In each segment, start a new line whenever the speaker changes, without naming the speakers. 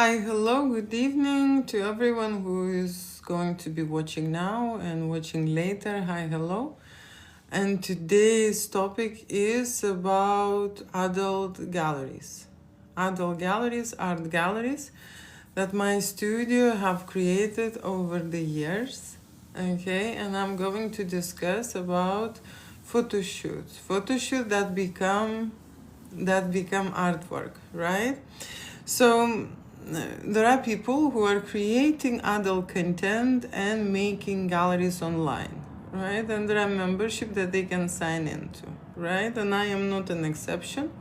Hi, hello, good evening to everyone who is going to be watching now and watching later. Hi, hello. And today's topic is about adult galleries. Adult galleries, art galleries that my studio have created over the years. Okay, and I'm going to discuss about photoshoot that become artwork, right? So there are people who are creating adult content and making galleries online, right? And there are membership that they can sign into, right? And I am not an exception.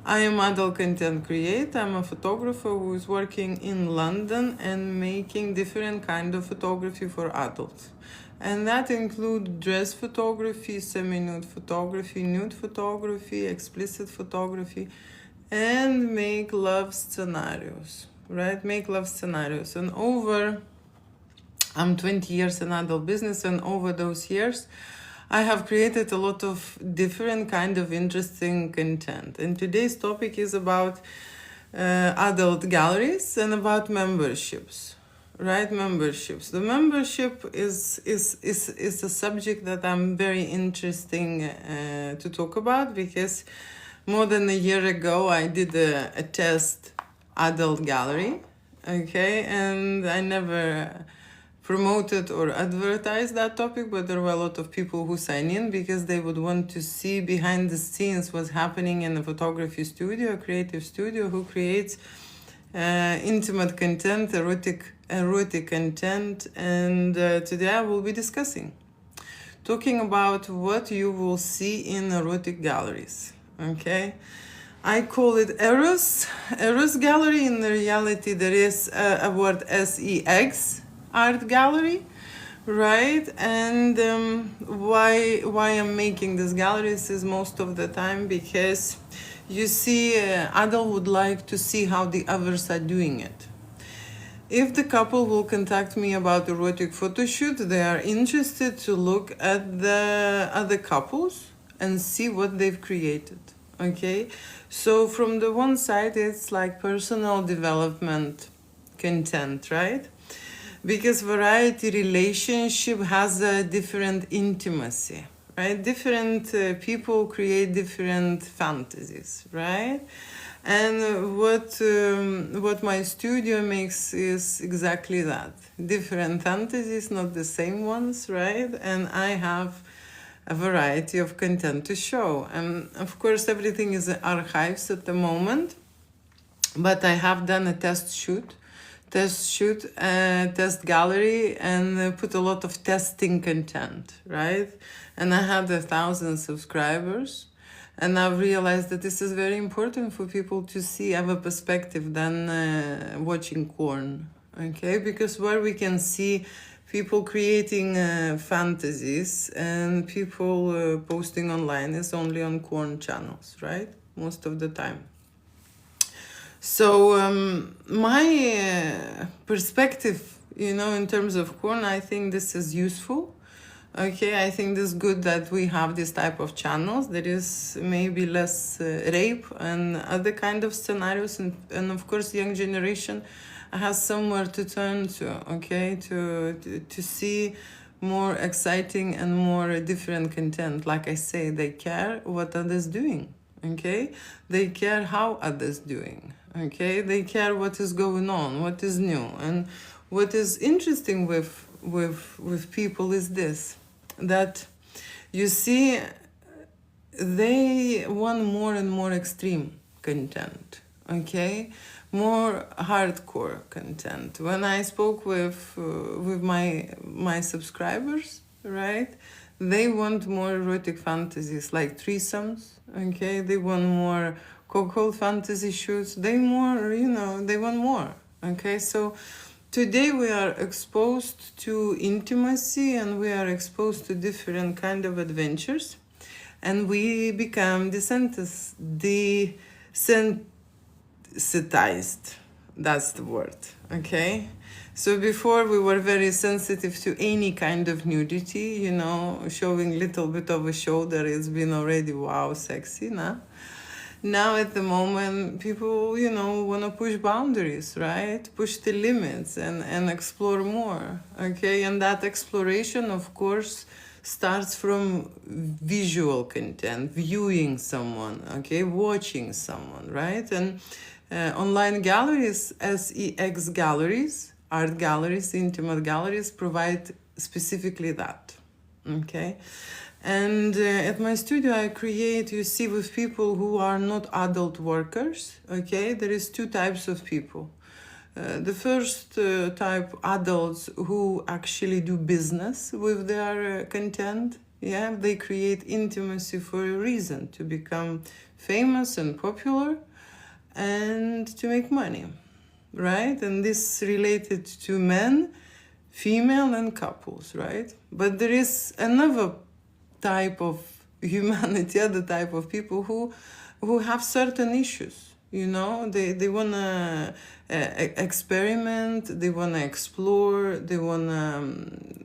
I am adult content creator. I'm a photographer who is working in London and making different kind of photography for adults. And that includes dress photography, semi-nude photography, nude photography, explicit photography, and make love scenarios, right? Make love scenarios. And I'm 20 years in adult business, and over those years, I have created a lot of different kind of interesting content. And today's topic is about adult galleries and about memberships, right? Memberships. The membership is a subject that I'm very interesting to talk about, because more than a year ago I did a test adult gallery, okay, and I never promoted or advertised that topic, but there were a lot of people who sign in because they would want to see behind the scenes what's happening in a photography studio, a creative studio who creates intimate content, erotic content. And today I will be talking about what you will see in erotic galleries. Okay, I call it Eros gallery. In reality, there is a word SEX, art gallery, right? And why I'm making these galleries is most of the time because you see, adult would like to see how the others are doing it. If the couple will contact me about erotic photo shoot, they are interested to look at the other couples and see what they've created. Okay, so from the one side, it's like personal development content, right? Because variety relationship has a different intimacy, right? Different people create different fantasies, right? And what my studio makes is exactly that. Different fantasies, not the same ones, right? And I have a variety of content to show. And of course, everything is in archives at the moment, but I have done a test gallery, and put a lot of testing content, right? And I had 1,000 subscribers, and I've realized that this is very important for people to see other perspective than watching porn, okay? Because where we can see people creating fantasies and people posting online is only on porn channels, right? Most of the time. So my perspective, in terms of porn, I think this is useful. Okay, I think it's good that we have this type of channels. There is maybe less rape and other kind of scenarios, and of course, young generation has somewhere to turn to. Okay, to see more exciting and more different content. Like I say, they care what others doing. Okay, they care how others doing. Okay, they care what is going on, what is new, and what is interesting with people is this, that you see they want more and more extreme content, okay, more hardcore content. When I spoke with my subscribers, right, they want more erotic fantasies like threesomes, okay, they want more cuckold fantasy shoots, they want more, okay. So today we are exposed to intimacy, and we are exposed to different kind of adventures, and we become desensitized. That's the word, okay? So before we were very sensitive to any kind of nudity, showing little bit of a shoulder, it's been already wow, sexy, nah? now at the moment, people, you know, want to push boundaries, right? Push the limits and explore more, okay? And that exploration, of course, starts from visual content, viewing someone, okay? Watching someone, right? And online galleries, SEX galleries, art galleries, intimate galleries provide specifically that, okay? And at my studio, I create, you see, with people who are not adult workers, okay? There is two types of people. The first type, adults who actually do business with their content. Yeah, they create intimacy for a reason, to become famous and popular and to make money, right? And this related to men, female, and couples, right? But there is another type of humanity, other type of people who have certain issues. You know, they wanna experiment, they wanna explore, they wanna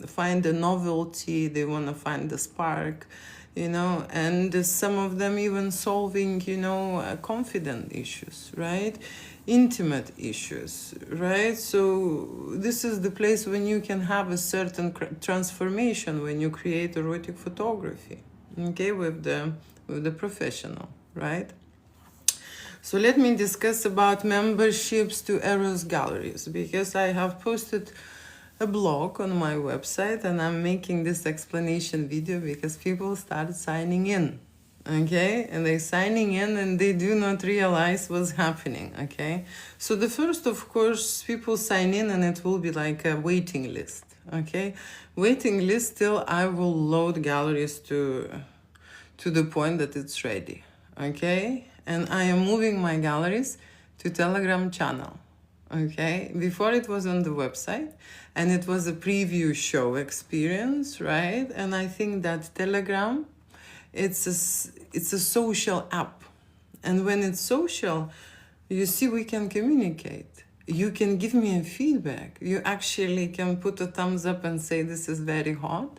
find a novelty, they wanna find the spark, you know, and some of them even solving, you know, confident issues, right? Intimate issues, right? So this is the place when you can have a certain transformation when you create erotic photography, okay, with the professional, right? So let me discuss about memberships to Eros galleries, because I have posted a blog on my website and I'm making this explanation video because people start signing in, okay? And they're signing in and they do not realize what's happening, okay? So the first, of course, people sign in and it will be like a waiting list, okay? Waiting list till I will load galleries to the point that it's ready, okay? And I am moving my galleries to Telegram channel, okay? Before it was on the website and it was a preview show experience, right? And I think that Telegram, it's a social app. And when it's social, you see, we can communicate. You can give me a feedback. You actually can put a thumbs up and say, this is very hot.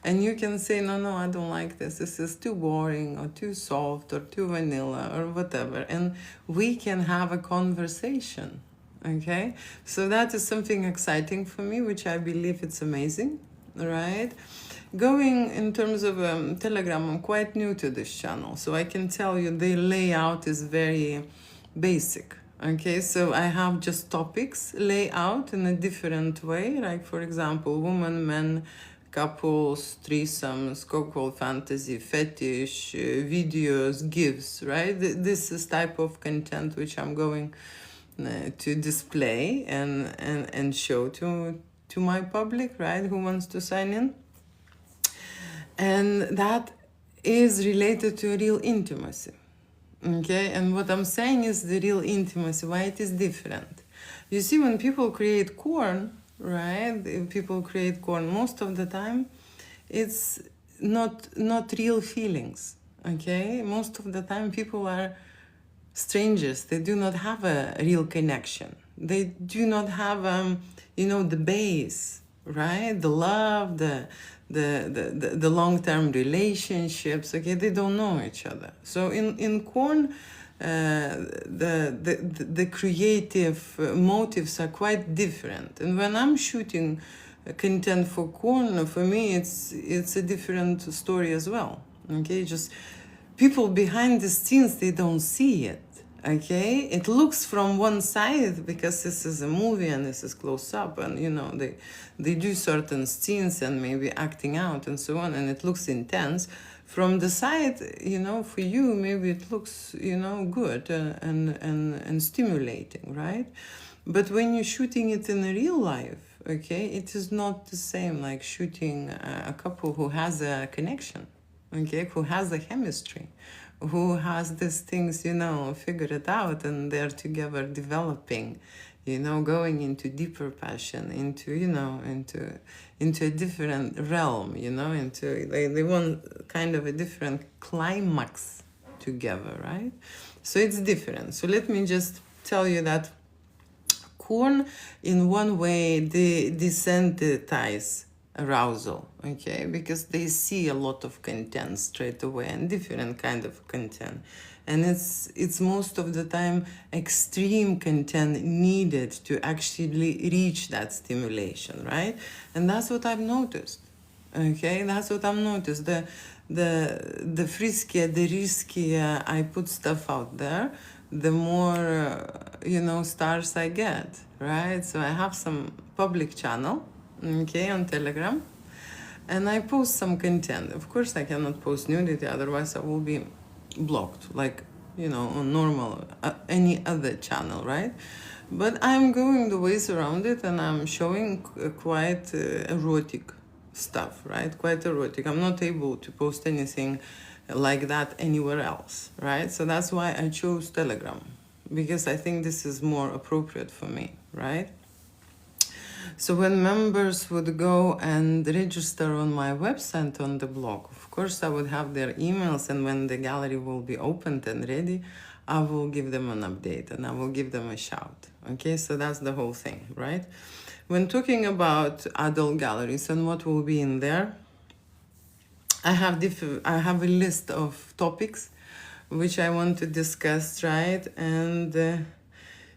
And you can say, no, I don't like this. This is too boring or too soft or too vanilla or whatever. And we can have a conversation, okay? So that is something exciting for me, which I believe it's amazing, right? Going in terms of Telegram, I'm quite new to this channel. So I can tell you the layout is very basic, okay? So I have just topics layout in a different way. Like, for example, woman, men, couples, threesomes, cocktail fantasy, fetish, videos, gifts, right? This is type of content which I'm going to display and show to my public, right, who wants to sign in. And that is related to real intimacy, okay? And what I'm saying is the real intimacy, why it is different. You see, when people create porn, right? If people create porn, most of the time, it's not real feelings, okay? Most of the time, people are strangers. They do not have a real connection. They do not have, you know, the base, right? The love, the long-term relationships, okay? They don't know each other. So in porn, the creative motives are quite different. And when I'm shooting content for porn, for me it's a different story as well, okay? Just people behind the scenes, they don't see it, okay? It looks from one side because this is a movie and this is close up, and you know, they do certain scenes and maybe acting out and so on, and it looks intense. From the side, you know, for you, maybe it looks, you know, good and stimulating, right? But when you're shooting it in real life, okay, it is not the same like shooting a couple who has a connection, okay, who has a chemistry, who has these things, you know, figure it out, and they're together developing, you know, going into deeper passion, into, you know, into a different realm, you know, into, they want kind of a different climax together, right? So it's different. So let me just tell you that porn, in one way, they desensitize arousal, okay? Because they see a lot of content straight away, and different kind of content. and it's most of the time extreme content needed to actually reach that stimulation, right? And that's what I've noticed. Okay, that's what I've noticed. The friskier, the riskier I put stuff out there, the more stars I get, right? So I have some public channel, okay, on Telegram, and I post some content. Of course, I cannot post nudity, otherwise I will be blocked, like on normal any other channel, right? But I'm going the ways around it, and I'm showing quite erotic stuff, right? Quite erotic. I'm not able to post anything like that anywhere else, right? So that's why I chose Telegram, because I think this is more appropriate for me, right? So when members would go and register on my website on the blog, of course I would have their emails, and when the gallery will be opened and ready, I will give them an update and I will give them a shout. Okay, so that's the whole thing, right? When talking about adult galleries and what will be in there, I have a list of topics which I want to discuss, right? And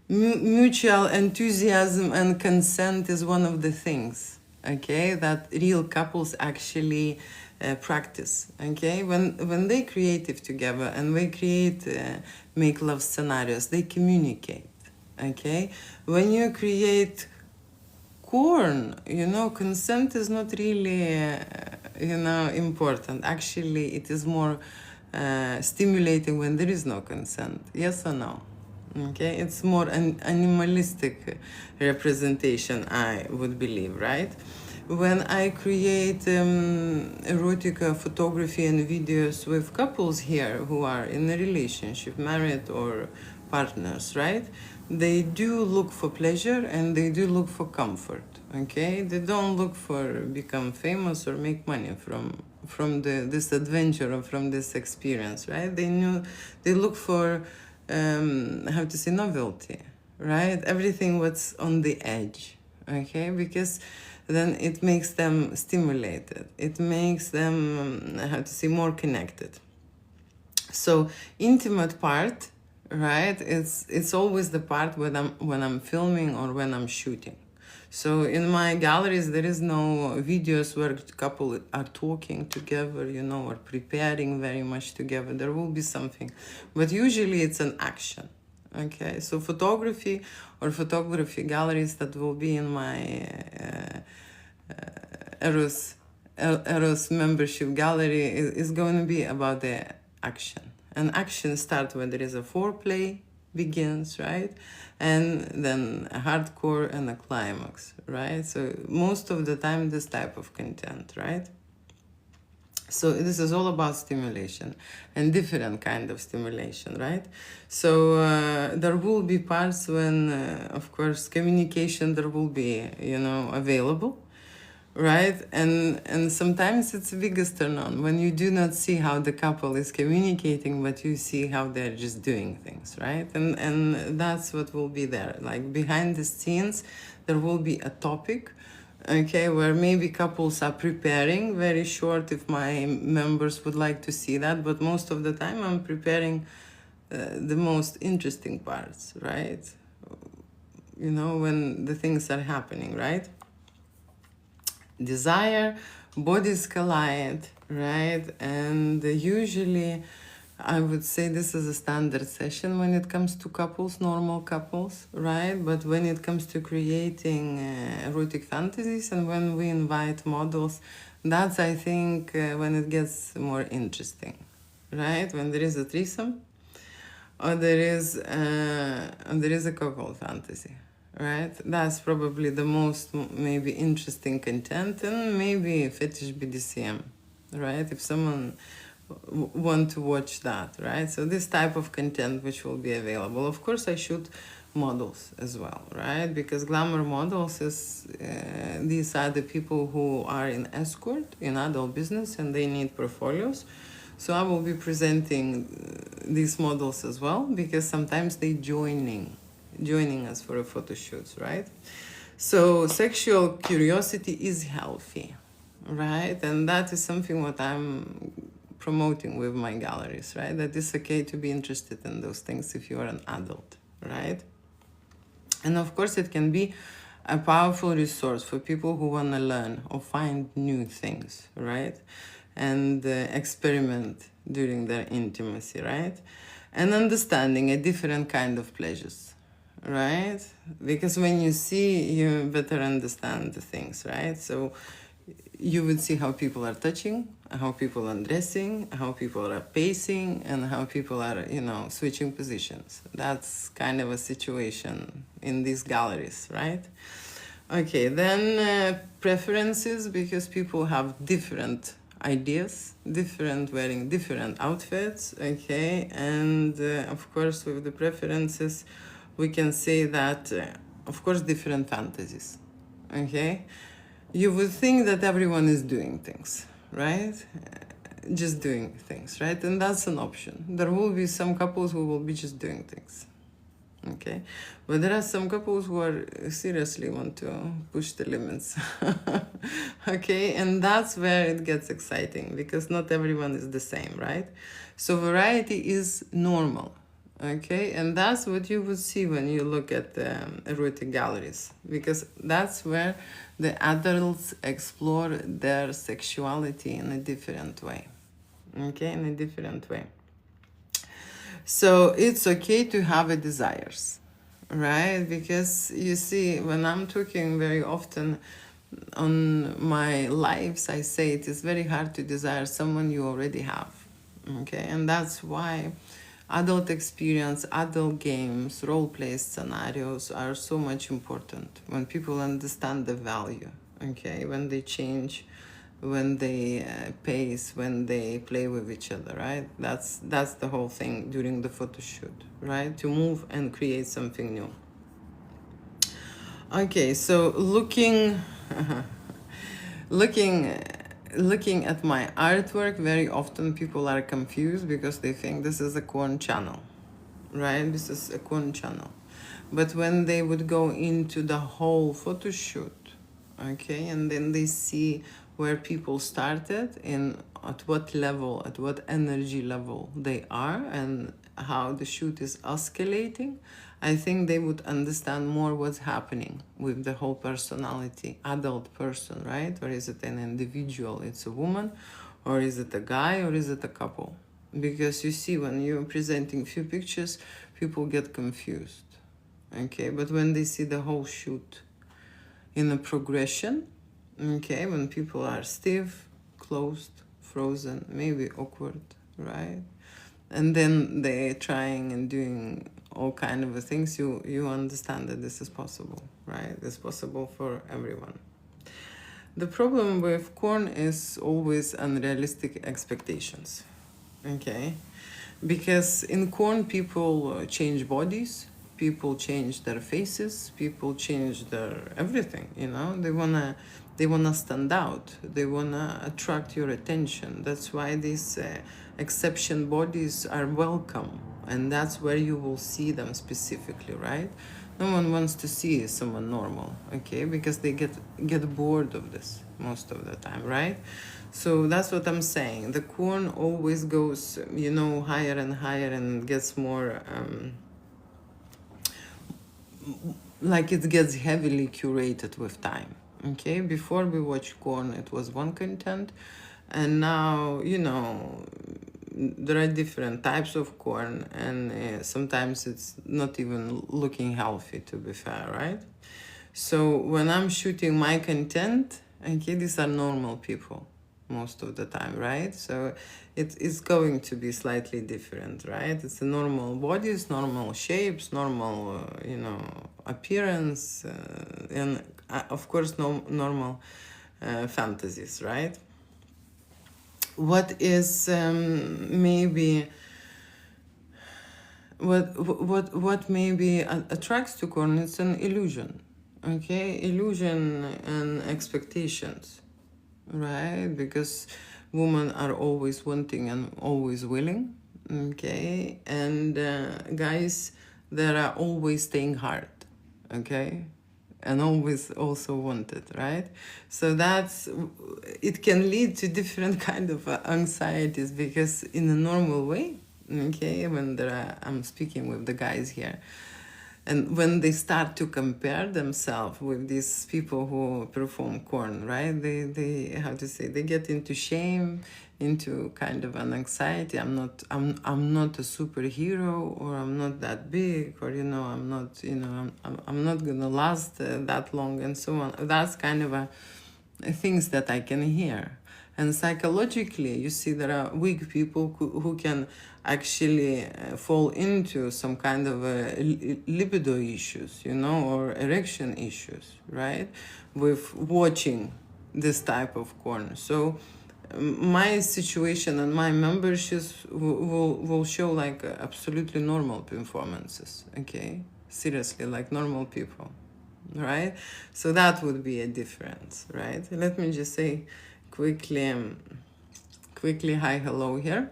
mutual enthusiasm and consent is one of the things, okay, that real couples actually practice, okay? When they creative together and they create make love scenarios, they communicate, okay? When you create corn, consent is not really important. Actually, it is more stimulating when there is no consent. Yes or no? Okay, it's more an animalistic representation, I would believe, right? When I create erotic photography and videos with couples here who are in a relationship, married or partners, right? They do look for pleasure and they do look for comfort, okay? They don't look for become famous or make money from this adventure or from this experience, right? They look for how to say, novelty, right? Everything what's on the edge, okay? Because then it makes them stimulated. It makes them, how to say, more connected. So intimate part, right? It's always the part when I'm filming or when I'm shooting. So in my galleries, there is no videos where couple are talking together, or preparing very much together. There will be something, but usually it's an action. Okay, so photography or photography galleries that will be in my Eros membership gallery is going to be about the action. And action starts when there is a foreplay begins, right? And then a hardcore and a climax, right? So most of the time this type of content, right? So this is all about stimulation and different kind of stimulation, right? So there will be parts when, of course, communication there will be, available, right? And sometimes it's the biggest turn on when you do not see how the couple is communicating, but you see how they're just doing things, right? And that's what will be there. Like behind the scenes, there will be a topic, okay, where maybe couples are preparing, very short if my members would like to see that, but most of the time I'm preparing the most interesting parts, right? When the things are happening, right? Desire, bodies collide, right? And usually I would say this is a standard session when it comes to couples, normal couples, right? But when it comes to creating erotic fantasies and when we invite models, that's, I think, when it gets more interesting, right? When there is a threesome or there is a couple fantasy, right? That's probably the most maybe interesting content, and maybe fetish BDSM, right? If someone want to watch that, right? So this type of content which will be available. Of course, I shoot models as well, right? Because glamour models is these are the people who are in escort, in adult business, and they need portfolios. So I will be presenting these models as well, because sometimes they joining us for a photo shoots, right? So sexual curiosity is healthy, right? And that is something what I'm promoting with my galleries, right? That it's okay to be interested in those things if you are an adult, right? And of course, it can be a powerful resource for people who want to learn or find new things, right? And experiment during their intimacy, right? And understanding a different kind of pleasures, right? Because when you see, you better understand the things, right? So you would see how people are touching, how people are dressing, how people are pacing, and how people are, switching positions. That's kind of a situation in these galleries, right? Okay, then preferences, because people have different ideas, wearing different outfits, okay? And of course, with the preferences, we can say that, of course, different fantasies, okay? You would think that everyone is doing things, right? Just doing things, right? And that's an option. There will be some couples who will be just doing things, okay? But there are some couples who are seriously want to push the limits, okay? And that's where it gets exciting, because not everyone is the same, right? So variety is normal, okay? And that's what you would see when you look at erotic galleries, because that's where the adults explore their sexuality in a different way, okay? In a different way. So it's okay to have a desires, right? Because you see, when I'm talking very often on my lives, I say it is very hard to desire someone you already have, okay? And that's why adult experience, adult games, role-play scenarios are so much important when people understand the value, okay? When they change, when they pace, when they play with each other, right? That's the whole thing during the photo shoot, right? To move and create something new. Okay, so looking at my artwork, very often people are confused because they think this is a corn channel, right? This is a corn channel. But when they would go into the whole photo shoot, okay, and then they see where people started and at what level, at what energy level they are, and how the shoot is escalating, I think they would understand more what's happening with the whole personality, adult person, right? Or is it an individual, it's a woman, or is it a guy, or is it a couple? Because you see, when you're presenting few pictures, people get confused, okay? But when they see the whole shoot in a progression, okay, when people are stiff, closed, frozen, maybe awkward, right? And then they're trying and doing all kind of things, you understand that this is possible, right? It's possible for everyone. The problem with corn is always unrealistic expectations, okay? Because in corn, people change bodies, people change their faces, people change their everything, they wanna stand out, they wanna attract your attention. That's why these exception bodies are welcome, and that's where you will see them specifically, right? No one wants to see someone normal, okay? Because they get bored of this most of the time, right? So that's what I'm saying. The corn always goes, higher and higher, and gets more, like it gets heavily curated with time, okay? Before we watched corn, it was one content, and now, there are different types of corn, and sometimes it's not even looking healthy, to be fair, right? So when I'm shooting my content, okay, these are normal people most of the time, right? So it's going to be slightly different, right? It's a normal bodies, normal shapes, normal, appearance, and of course, normal fantasies, right? What is maybe what maybe attracts to corn? It's an illusion, okay? Illusion and expectations, right? Because women are always wanting and always willing, okay? And guys, they are always staying hard, okay? and always also wanted, right? So it can lead to different kind of anxieties, because in a normal way, okay, when I'm speaking with the guys here, and when they start to compare themselves with these people who perform corn, right? They how to say, they get into shame, into kind of an anxiety. I'm not a superhero, or I'm not that big, or I'm not, I'm not gonna last that long, and so on. That's kind of a things that I can hear. And psychologically, you see, there are weak people who can actually fall into some kind of libido issues, or erection issues, right? With watching this type of corn. So my situation and my memberships will show like absolutely normal performances, okay? Seriously, like normal people, right? So that would be a difference, right? Let me just say quickly hi, hello here.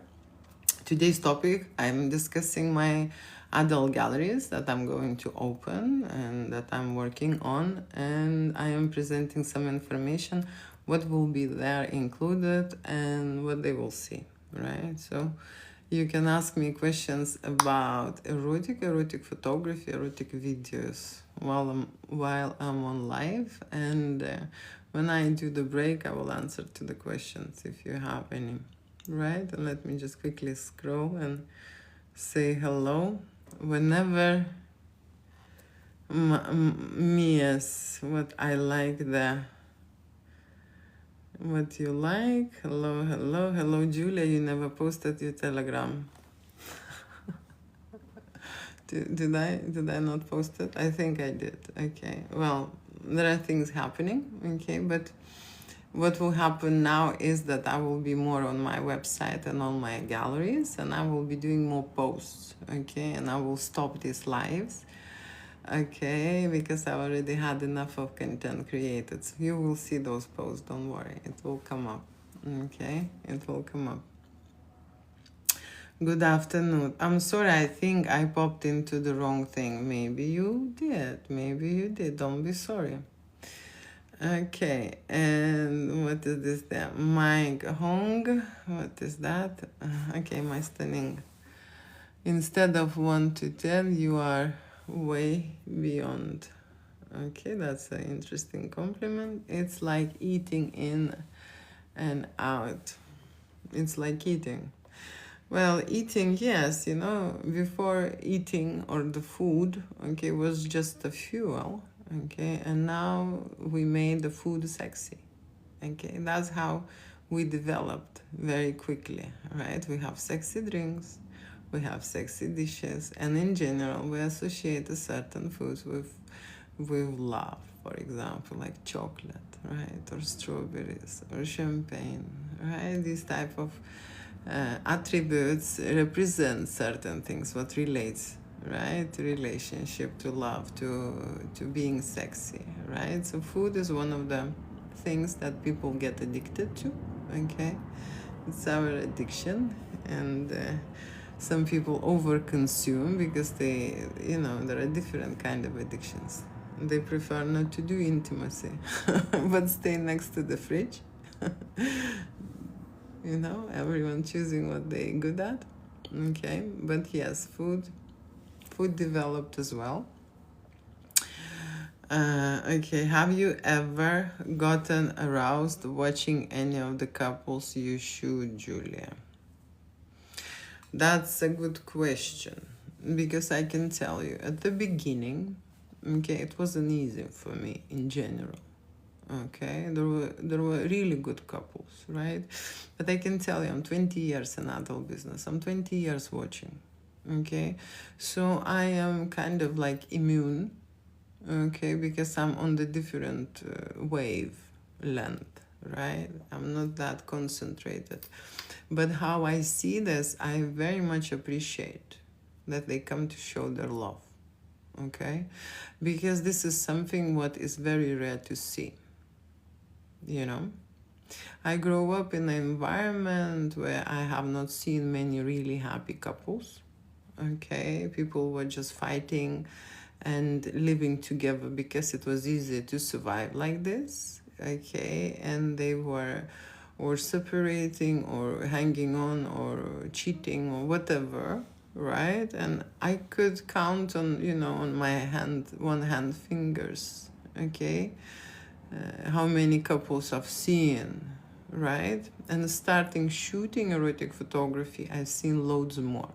Today's topic, I'm discussing my adult galleries that I'm going to open and that I'm working on, and I am presenting some information, what will be there included and what they will see, right? So you can ask me questions about erotic photography, erotic videos while I'm on live, and when I do the break, I will answer to the questions if you have any, right? And let me just quickly scroll and say hello. Whenever yes, what I like what you like. Hello, Julia. You never posted your Telegram. Did I not post it? I think I did. Okay. Well, there are things happening. Okay, but what will happen now is that I will be more on my website and on my galleries, and I will be doing more posts. Okay, and I will stop these lives. Okay, because I already had enough of content created. So you will see those posts, don't worry. It will come up. Okay, it will come up. Good afternoon. I'm sorry, I think I popped into the wrong thing. Maybe you did. Don't be sorry. Okay, and what is this there? Mike Hong. What is that? Okay, my stunning. Instead of 1 to 10, you are way beyond. Okay, that's an interesting compliment. It's like eating in and out. It's like eating. Well, eating, yes, before eating or the food, okay, was just a fuel, okay, and now we made the food sexy, okay. That's how we developed very quickly, right? We have sexy drinks, we have sexy dishes, and in general, we associate a certain foods with love, for example, like chocolate, right, or strawberries, or champagne, right? These type of attributes represent certain things, what relates, right, to relationship, to love, to being sexy, right? So food is one of the things that people get addicted to, okay. It's our addiction, and some people overconsume because there are different kind of addictions. They prefer not to do intimacy but stay next to the fridge. Everyone choosing what they're good at, okay. But yes, food developed as well. Okay, have you ever gotten aroused watching any of the couples you shoot, Julia? That's a good question, because I can tell you at the beginning, okay, it wasn't easy for me in general. Okay, there were really good couples, right? But I can tell you, I'm 20 years in adult business. I'm 20 years watching, okay? So I am kind of like immune, okay, because I'm on the different wave length, right? I'm not that concentrated. But how I see this, I very much appreciate that they come to show their love, okay? Because this is something what is very rare to see. I grew up in an environment where I have not seen many really happy couples, okay. People were just fighting and living together because it was easier to survive like this, okay? And they were or separating or hanging on or cheating or whatever, right? And I could count on, you know, on my one hand fingers, okay, how many couples I've seen, right? And starting shooting erotic photography, I've seen loads more.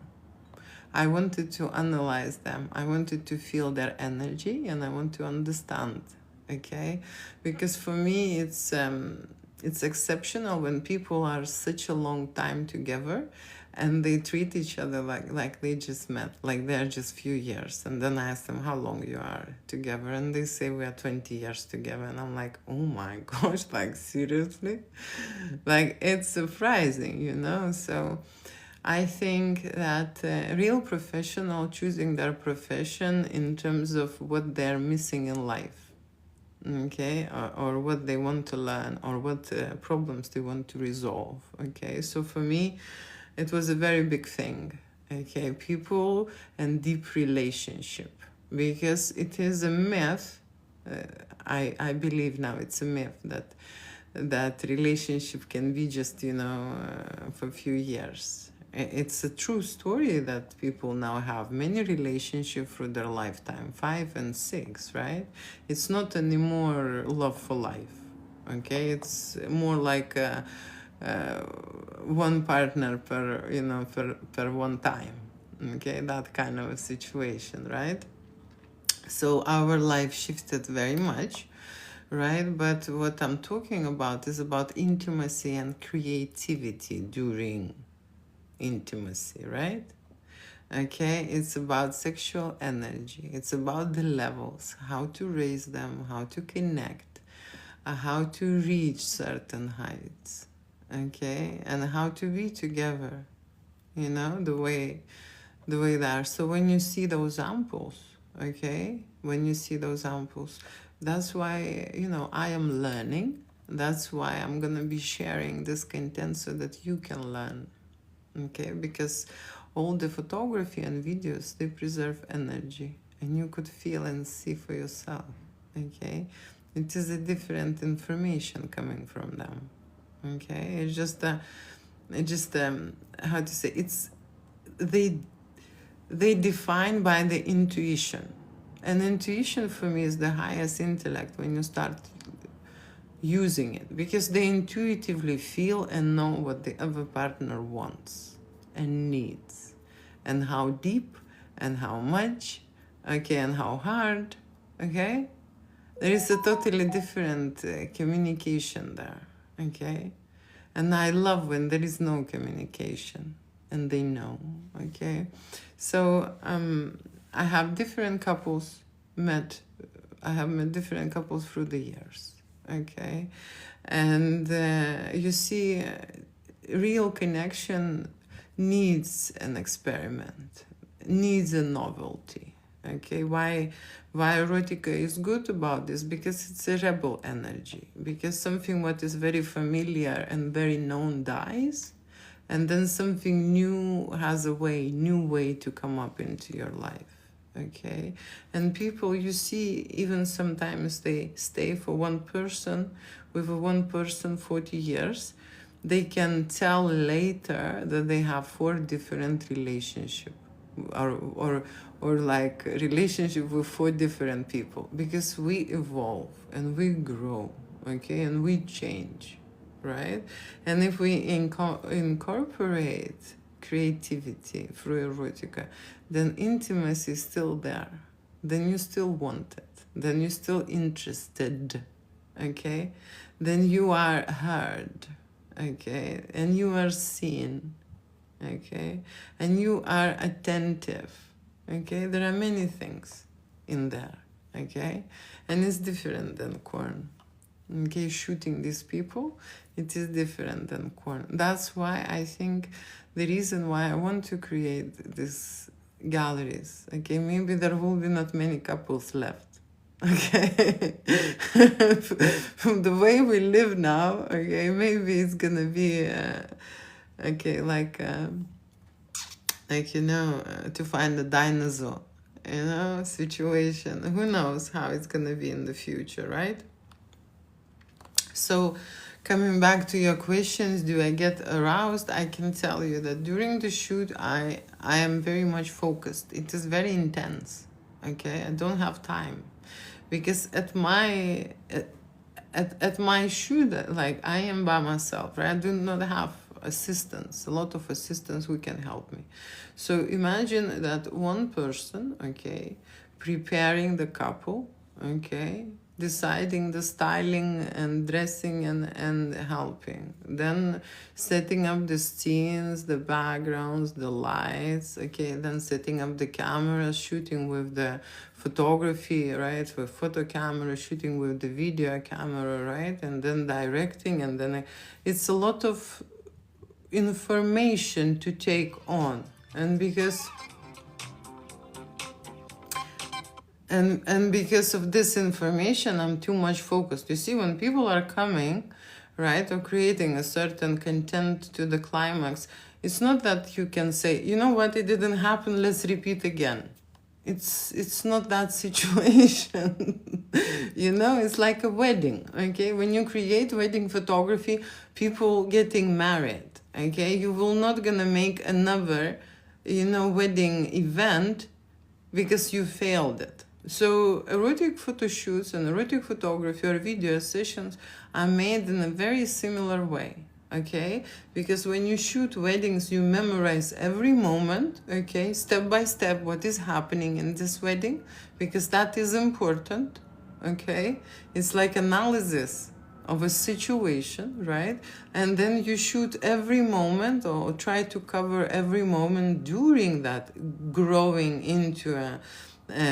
I wanted to analyze them. I wanted to feel their energy, and I want to understand, okay? Because for me, it's exceptional when people are such a long time together and they treat each other like they just met, like they're just few years. And then I ask them how long you are together, and they say we are 20 years together. And I'm like, oh my gosh, like seriously? Like it's surprising, you know? So I think that real professional choosing their profession in terms of what they're missing in life, okay, or what they want to learn, or what problems they want to resolve, okay. So for me, it was a very big thing, okay, people and deep relationship, because it is a myth. I believe now it's a myth that relationship can be just, you know, for a few years. It's a true story that people now have many relationships through their lifetime, 5 and 6, right? It's not anymore love for life, okay? It's more like one partner per, you know, per one time, okay? That kind of a situation, right? So our life shifted very much, right? But what I'm talking about is about intimacy and creativity during intimacy, right? Okay, it's about sexual energy. It's about the levels, how to raise them, how to connect, how to reach certain heights, okay, and how to be together, you know, the way they are. So when you see those amples, okay, when you see those amples, that's why, you know, I am learning. That's why I'm gonna be sharing this content so that you can learn, okay, because all the photography and videos, they preserve energy, and you could feel and see for yourself, okay. It is a different information coming from them, okay. It's just how to say, it's they define by the intuition, and intuition for me is the highest intellect when you start using it, because they intuitively feel and know what the other partner wants and needs, and how deep and how much, okay, and how hard, okay. There is a totally different communication there, okay. And I love when there is no communication and they know, okay. So I have different couples I have met different couples through the years, okay. And you see, real connection needs an experiment, needs a novelty, okay. Why erotica is good about this? Because it's a rebel energy, because something what is very familiar and very known dies, and then something new has a new way to come up into your life, okay. And people, you see, even sometimes they stay for one person, with a one person 40 years, they can tell later that they have 4 different relationships, or like relationship with 4 different people, because we evolve and we grow, okay, and we change, right? And if we incorporate creativity through erotica, then intimacy is still there, then you still want it, then you're still interested, okay, then you are heard, okay, and you are seen, okay, and you are attentive, okay. There are many things in there, okay, and it's different than porn, okay. Shooting these people, it is different than porn. That's why I think the reason why I want to create these galleries, okay, maybe there will be not many couples left, okay. From the way we live now, okay, maybe it's gonna be okay, like you know, to find a dinosaur, you know, situation. Who knows how it's gonna be in the future, right? So coming back to your questions, do I get aroused? I can tell you that during the shoot I am very much focused. It is very intense. Okay, I don't have time because at my shoot, like I am by myself, right? I do not have assistants, a lot of assistants who can help me. So imagine that one person, okay, preparing the couple, okay, deciding the styling and dressing and helping, then setting up the scenes, the backgrounds, the lights, okay, then setting up the camera, shooting with the photography, right, with photo camera, shooting with the video camera, right, and then directing, and then it's a lot of information to take on. And because because of this information, I'm too much focused. You see, when people are coming, right, or creating a certain content to the climax, it's not that you can say, you know what, it didn't happen, let's repeat again. It's not that situation. You know, it's like a wedding, okay? When you create wedding photography, people getting married, okay? You will not gonna make another, you know, wedding event because you failed it. So erotic photo shoots and erotic photography or video sessions are made in a very similar way, okay? Because when you shoot weddings, you memorize every moment, okay, step by step, what is happening in this wedding, because that is important, okay? It's like analysis of a situation, right? And then you shoot every moment or try to cover every moment during that growing into a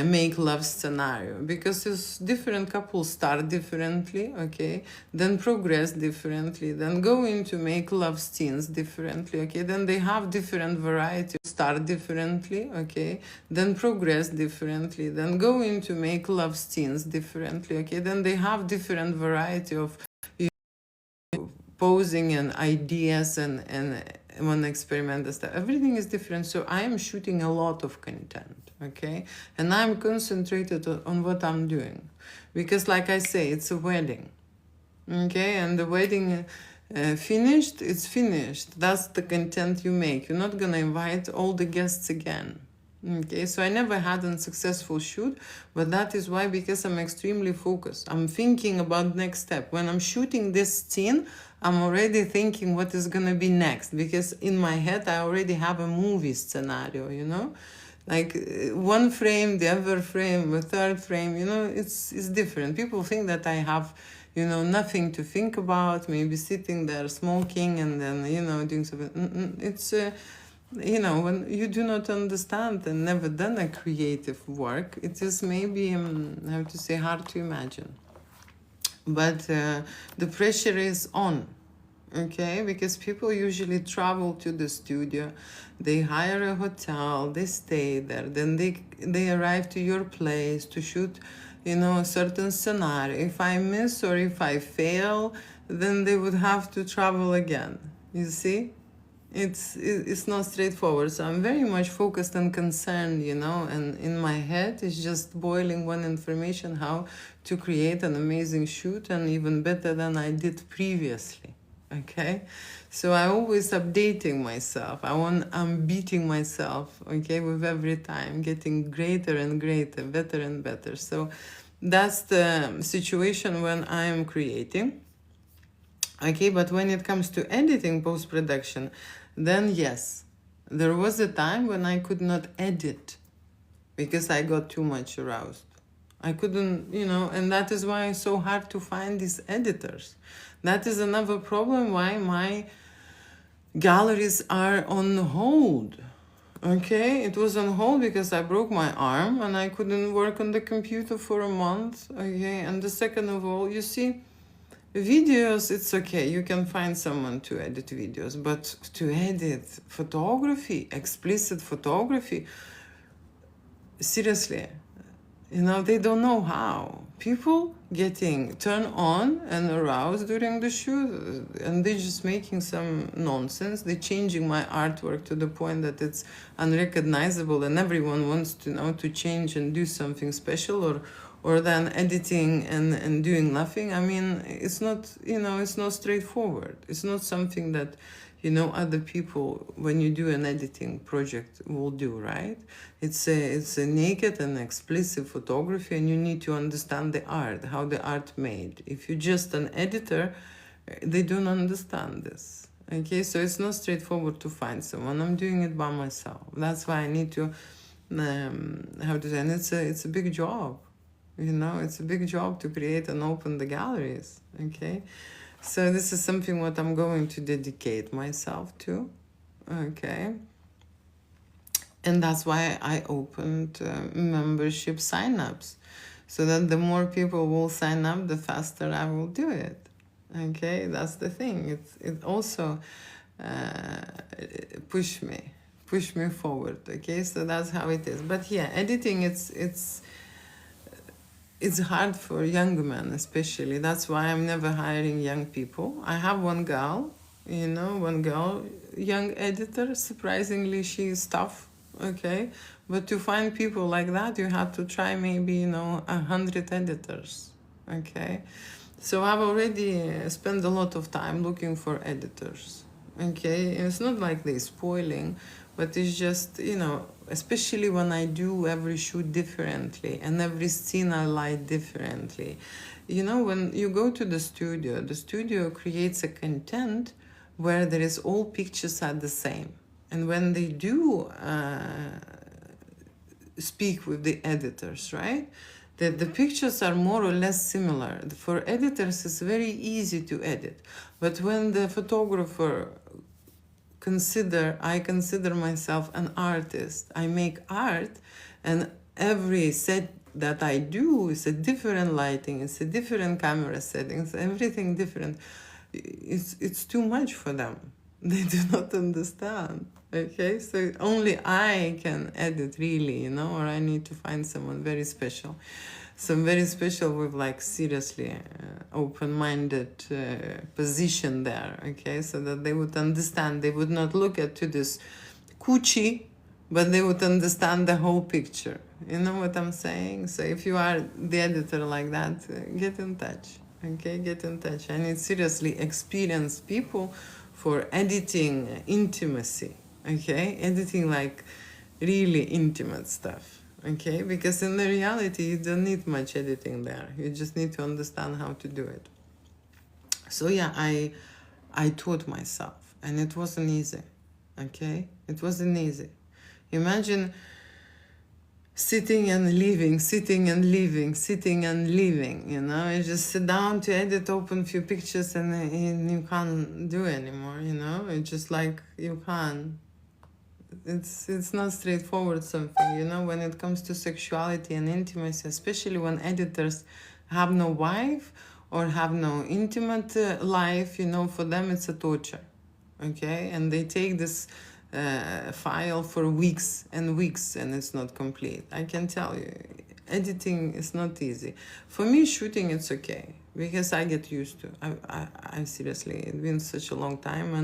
make love scenario, because it's different couples start differently, okay, then progress differently, then go into make love scenes differently, okay, then they have different variety, start differently, okay, then progress differently, then go into make love scenes differently, okay, then they have different variety of posing and ideas and one experiment and stuff. Everything is different. So I am shooting a lot of content, okay, and I'm concentrated on what I'm doing, because like I say, it's a wedding, okay, and the wedding finished, it's finished. That's the content you make. You're not gonna invite all the guests again. Okay, so I never had a successful shoot, but that is why, because I'm extremely focused. I'm thinking about next step. When I'm shooting this scene, I'm already thinking what is gonna be next, because in my head I already have a movie scenario, you know? Like one frame, the other frame, the third frame, you know, it's different. People think that I have, you know, nothing to think about, maybe sitting there smoking and then, you know, doing something. It's you know, when you do not understand and never done a creative work, it is maybe, I have to say, hard to imagine. But the pressure is on, okay? Because people usually travel to the studio, they hire a hotel, they stay there, then they arrive to your place to shoot, you know, a certain scenario. If I miss or if I fail, then they would have to travel again, you see? It's not straightforward. So I'm very much focused and concerned, you know, and in my head it's just boiling one information, how to create an amazing shoot, and even better than I did previously, okay? So I always updating myself. I'm beating myself, okay, with every time, getting greater and greater, better and better. So that's the situation when I am creating. Okay, but when it comes to editing, post-production, then yes, there was a time when I could not edit because I got too much aroused. I couldn't, you know, and that is why it's so hard to find these editors. That is another problem why my galleries are on hold. Okay, it was on hold because I broke my arm and I couldn't work on the computer for a month. Okay, and the second of all, you see, videos, it's okay, you can find someone to edit videos, but to edit photography, explicit photography, seriously, you know, they don't know how. people getting turned on and aroused during the shoot, and they're just making some nonsense. They're changing my artwork to the point that it's unrecognizable, and everyone wants to know to change and do something special, or then editing and doing nothing. I mean, it's not, it's not straightforward. It's not something that, other people, when you do an editing project, will do, right? It's a naked and explicit photography, and you need to understand the art, how the art made. If you're just an editor, they don't understand this. Okay, so it's not straightforward to find someone. I'm doing it by myself. That's why I need to, how to say, and it's a big job. It's a big job to create and open the galleries. Okay. So this is something what I'm going to dedicate myself to, okay? And that's why I opened membership sign-ups, so that the more people will sign up, the faster I will do it, okay? That's the thing. It also push me forward, okay? So that's how it is. But yeah, editing, it's hard for young men, especially. That's why I'm never hiring young people. I have one girl, young editor. Surprisingly, she's tough, okay? But to find people like that, you have to try maybe, 100 editors, okay? So I've already spent a lot of time looking for editors, okay? And it's not like they're spoiling, but it's just, especially when I do every shoot differently and every scene I light differently. When you go to the studio creates a content where there is all pictures are the same. And when they do speak with the editors, right? The pictures are more or less similar. For editors, it's very easy to edit. But when the photographer I consider myself an artist. I make art, and every set that I do is a different lighting, it's a different camera settings, everything different. It's too much for them. They do not understand. Okay, so only I can edit really, or I need to find someone very special. Some very special with seriously open-minded position there, okay, so that they would understand. They would not look to this coochie, but they would understand the whole picture. You know what I'm saying? So if you are the editor like that, get in touch, okay, get in touch. I need seriously experienced people for editing intimacy, okay, editing really intimate stuff. Okay, because in the reality, you don't need much editing there. You just need to understand how to do it. So yeah, I taught myself, and it wasn't easy. Okay, it wasn't easy. Imagine sitting and leaving, sitting and leaving, sitting and leaving. You just sit down to edit, open few pictures, and you can't do anymore. It's just you can't. It's not straightforward something, when it comes to sexuality and intimacy, especially when editors have no wife or have no intimate life, for them it's a torture, okay? And they take this file for weeks and weeks, and it's not complete. I can tell you, editing is not easy. For me, shooting, it's okay, because I get used to. I seriously, it's been such a long time,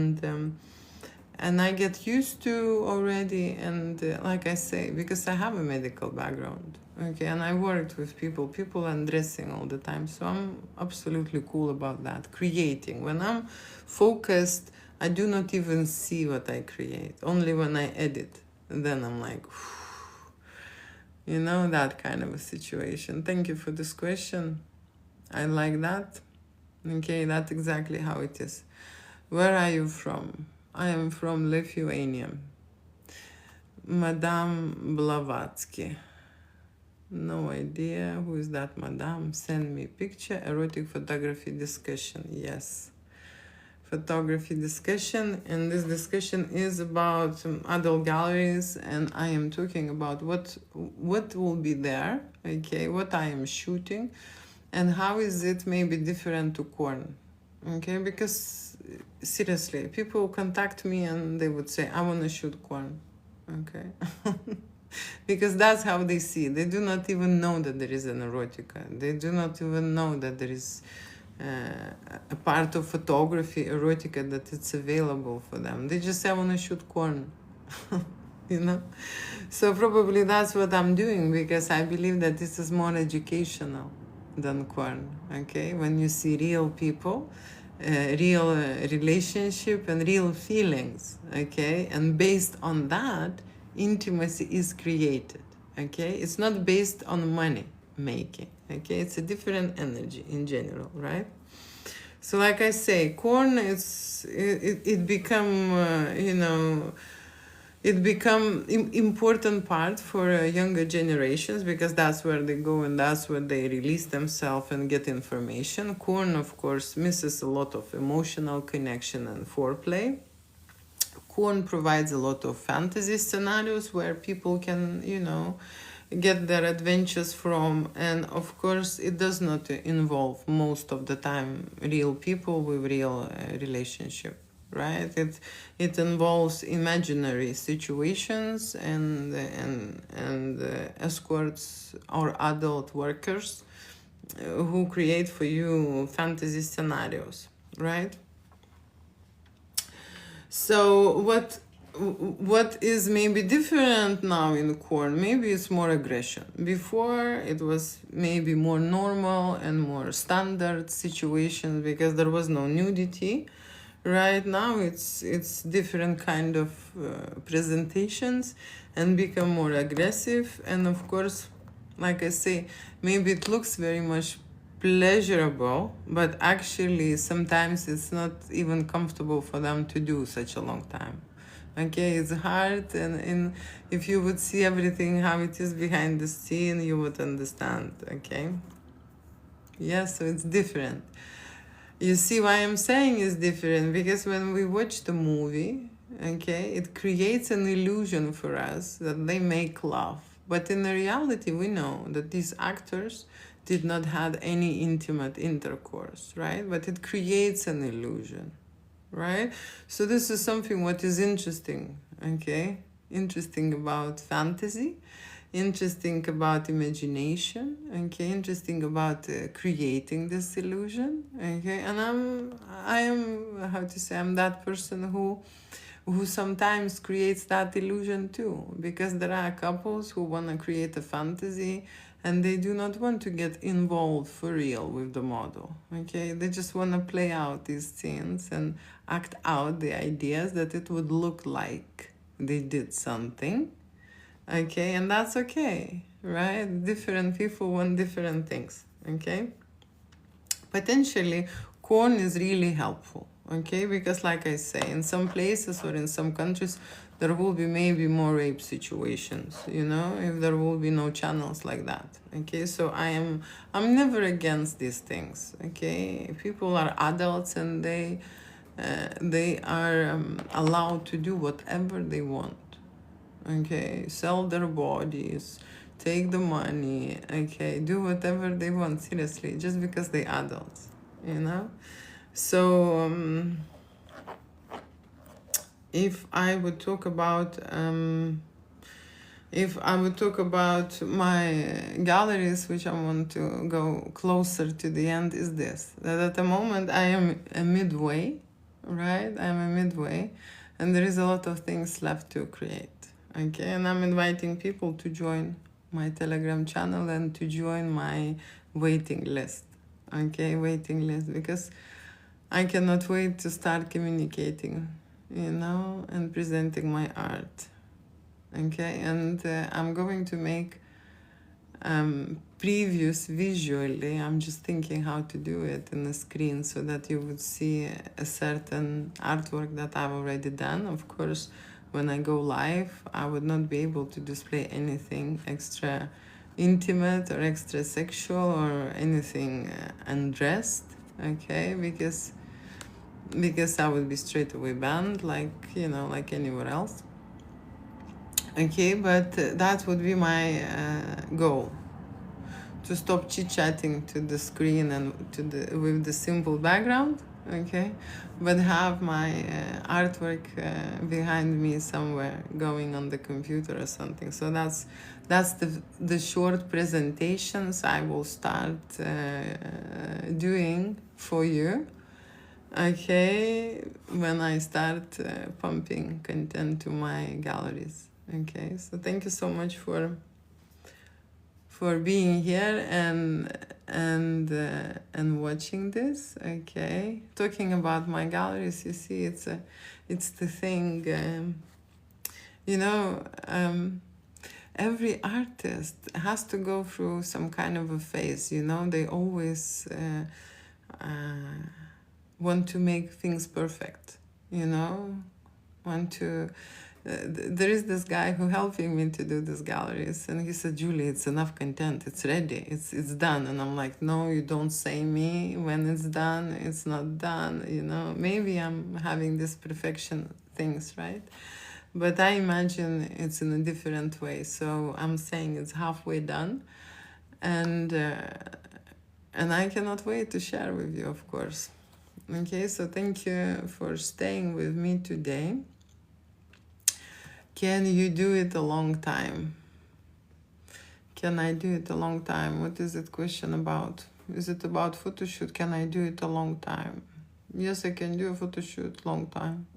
and I get used to already, and like I say, because I have a medical background, okay, and I worked with people undressing all the time, so I'm absolutely cool about that. Creating, when I'm focused, I do not even see what I create, only when I edit, and then I'm like, that kind of a situation. Thank you for this question. I like that. Okay, that's exactly how it is. Where are you from? I am from Lithuania. Madame Blavatsky. No idea who is that madame. Send me picture. Erotic photography discussion. Yes. Photography discussion. And this discussion is about adult galleries. And I am talking about what will be there. Okay. What I am shooting. And how is it maybe different to corn. Okay. Because seriously, people contact me and they would say, I want to shoot corn. Okay. Because that's how they see it. They do not even know that there is an erotica. They do not even know that there is a part of photography, erotica, that it's available for them. They just say, I want to shoot corn. You know? So probably that's what I'm doing, because I believe that this is more educational than porn. Okay? When you see real people, real relationship and real feelings. Okay? And based on that, intimacy is created. Okay? It's not based on money making. Okay? It's a different energy in general, right? So like I say, corn is it become it become important part for younger generations, because that's where they go and that's where they release themselves and get information. Corn, of course, misses a lot of emotional connection and foreplay. Corn provides a lot of fantasy scenarios where people can, get their adventures from. And of course, it does not involve most of the time real people with real relationship. Right? It involves imaginary situations and escorts or adult workers who create for you fantasy scenarios, right? So what is maybe different now in corn? Maybe it's more aggression. Before it was maybe more normal and more standard situations because there was no nudity. Right now it's different kind of presentations and become more aggressive. And of course, like I say, maybe it looks very much pleasurable, but actually sometimes it's not even comfortable for them to do such a long time. Okay, it's hard, and if you would see everything how it is behind the scene, you would understand. Okay, yeah, so it's different. You see why I'm saying it's different? Because when we watch the movie, okay, it creates an illusion for us that they make love. But in the reality, we know that these actors did not have any intimate intercourse, right? But it creates an illusion, right? So this is something what is interesting, okay? Interesting about fantasy, interesting about imagination, okay, interesting about creating this illusion, okay. And I am how to say, I'm that person who sometimes creates that illusion too, because there are couples who want to create a fantasy and they do not want to get involved for real with the model, okay. They just want to play out these scenes and act out the ideas that it would look like they did something. Okay, and that's okay, right? Different people want different things, okay? Potentially, corn is really helpful, okay? Because like I say, in some places or in some countries, there will be maybe more rape situations, if there will be no channels like that, okay? So I'm never against these things, okay? People are adults and they are allowed to do whatever they want. Okay, sell their bodies, take the money, okay, do whatever they want, seriously, just because they're adults, So, if I would talk about my galleries, which I want to go closer to the end, is this, that at the moment I am a midway, right? I am a midway, and there is a lot of things left to create. Okay, and I'm inviting people to join my Telegram channel and to join my waiting list. Okay, waiting list, because I cannot wait to start communicating, and presenting my art. Okay, and I'm going to make previews visually. I'm just thinking how to do it in the screen so that you would see a certain artwork that I've already done. Of course, when I go live, I would not be able to display anything extra intimate or extra sexual or anything undressed, okay, because I would be straight away banned, like anywhere else. Okay, but that would be my goal, to stop chit-chatting to the screen and with the simple background, okay, but have my artwork behind me somewhere going on the computer or something. So that's the short presentations I will start doing for you, okay, when I start pumping content to my galleries. Okay, so thank you so much for being here and watching this. Okay, talking about my galleries, you see, it's the thing. You know, every artist has to go through some kind of a phase. You know, they always want to make things perfect. You know, want to. There is this guy who helping me to do these galleries, and he said, Julie, it's enough content, it's ready, it's done. And I'm like, no, you don't say me when it's done, it's not done. You know, maybe I'm having this perfection things, right? But I imagine it's in a different way. So I'm saying it's halfway done, and I cannot wait to share with you, of course. Okay, so thank you for staying with me today. Can you do it a long time? Can I do it a long time? What is that question about? Is it about photoshoot? Can I do it a long time? Yes, I can do a photoshoot long time.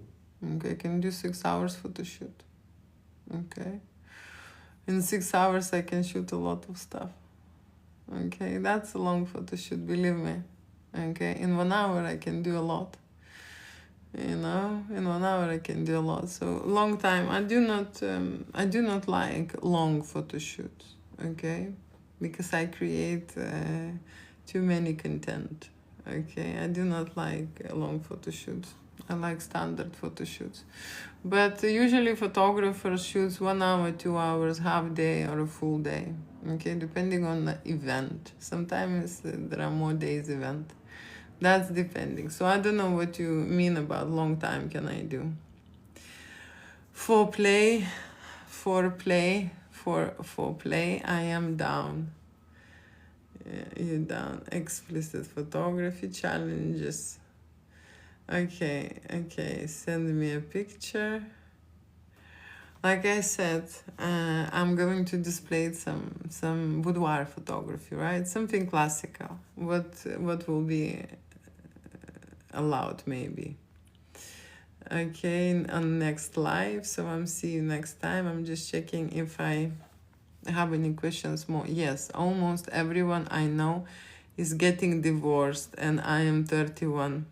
Okay, I can do 6 hours photoshoot. Okay. In 6 hours, I can shoot a lot of stuff. Okay, that's a long photoshoot, believe me. Okay, in 1 hour, I can do a lot. You know, in 1 hour I can do a lot. So long time. I do not like long photo shoots. Okay, because I create too many content. Okay, I do not like long photo shoots. I like standard photo shoots. But usually photographers shoots 1 hour, 2 hours, half day or a full day. Okay, depending on the event. Sometimes there are more days event. That's depending. So I don't know what you mean about long time can I do. Foreplay, I am down. You're down. Explicit photography challenges. Okay, send me a picture. Like I said, I'm going to display some boudoir photography, right? Something classical. What will be allowed maybe. Okay, on next live. So I'm see you next time. I'm just checking if I have any questions more. Yes, almost everyone I know is getting divorced and I am 31.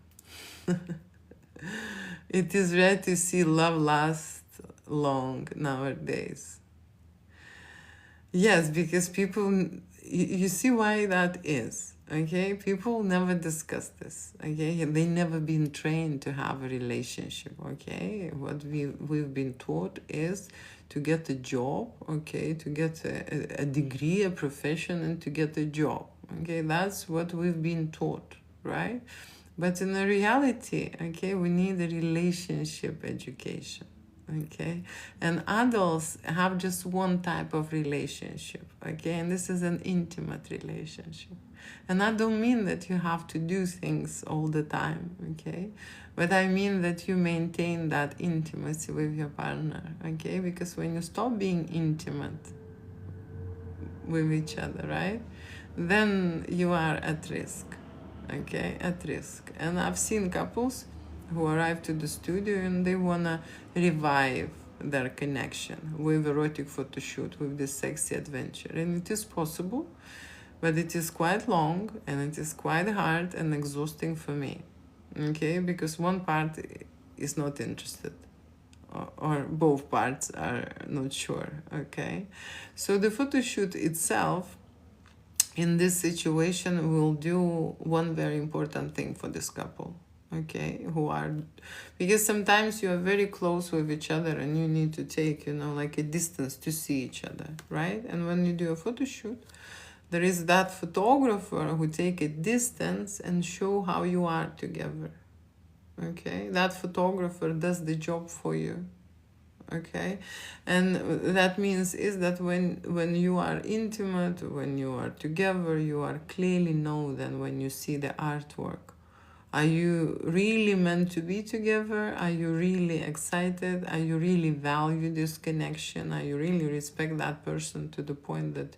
It is rare to see love last long nowadays. Yes, because people, you see why that is. Okay, people never discuss this. Okay, they never been trained to have a relationship. Okay, what we've been taught is to get a job. Okay, to get a degree, a profession, and to get a job. Okay, that's what we've been taught, right? But in the reality, okay, we need a relationship education. Okay, and adults have just one type of relationship. Okay, and this is an intimate relationship. And I don't mean that you have to do things all the time, okay? But I mean that you maintain that intimacy with your partner, okay? Because when you stop being intimate with each other, right? Then you are at risk, okay? At risk. And I've seen couples who arrive to the studio and they wanna revive their connection with erotic photo shoot, with this sexy adventure. And it is possible. But it is quite long and it is quite hard and exhausting for me, okay? Because one part is not interested or both parts are not sure, okay? So the photo shoot itself in this situation will do one very important thing for this couple, okay? Because sometimes you are very close with each other and you need to take, like a distance to see each other, right? And when you do a photo shoot, there is that photographer who take a distance and show how you are together. Okay, that photographer does the job for you. Okay, and that means is that when you are intimate, when you are together, you are clearly know then when you see the artwork. Are you really meant to be together? Are you really excited? Are you really value this connection? Are you really respect that person to the point that,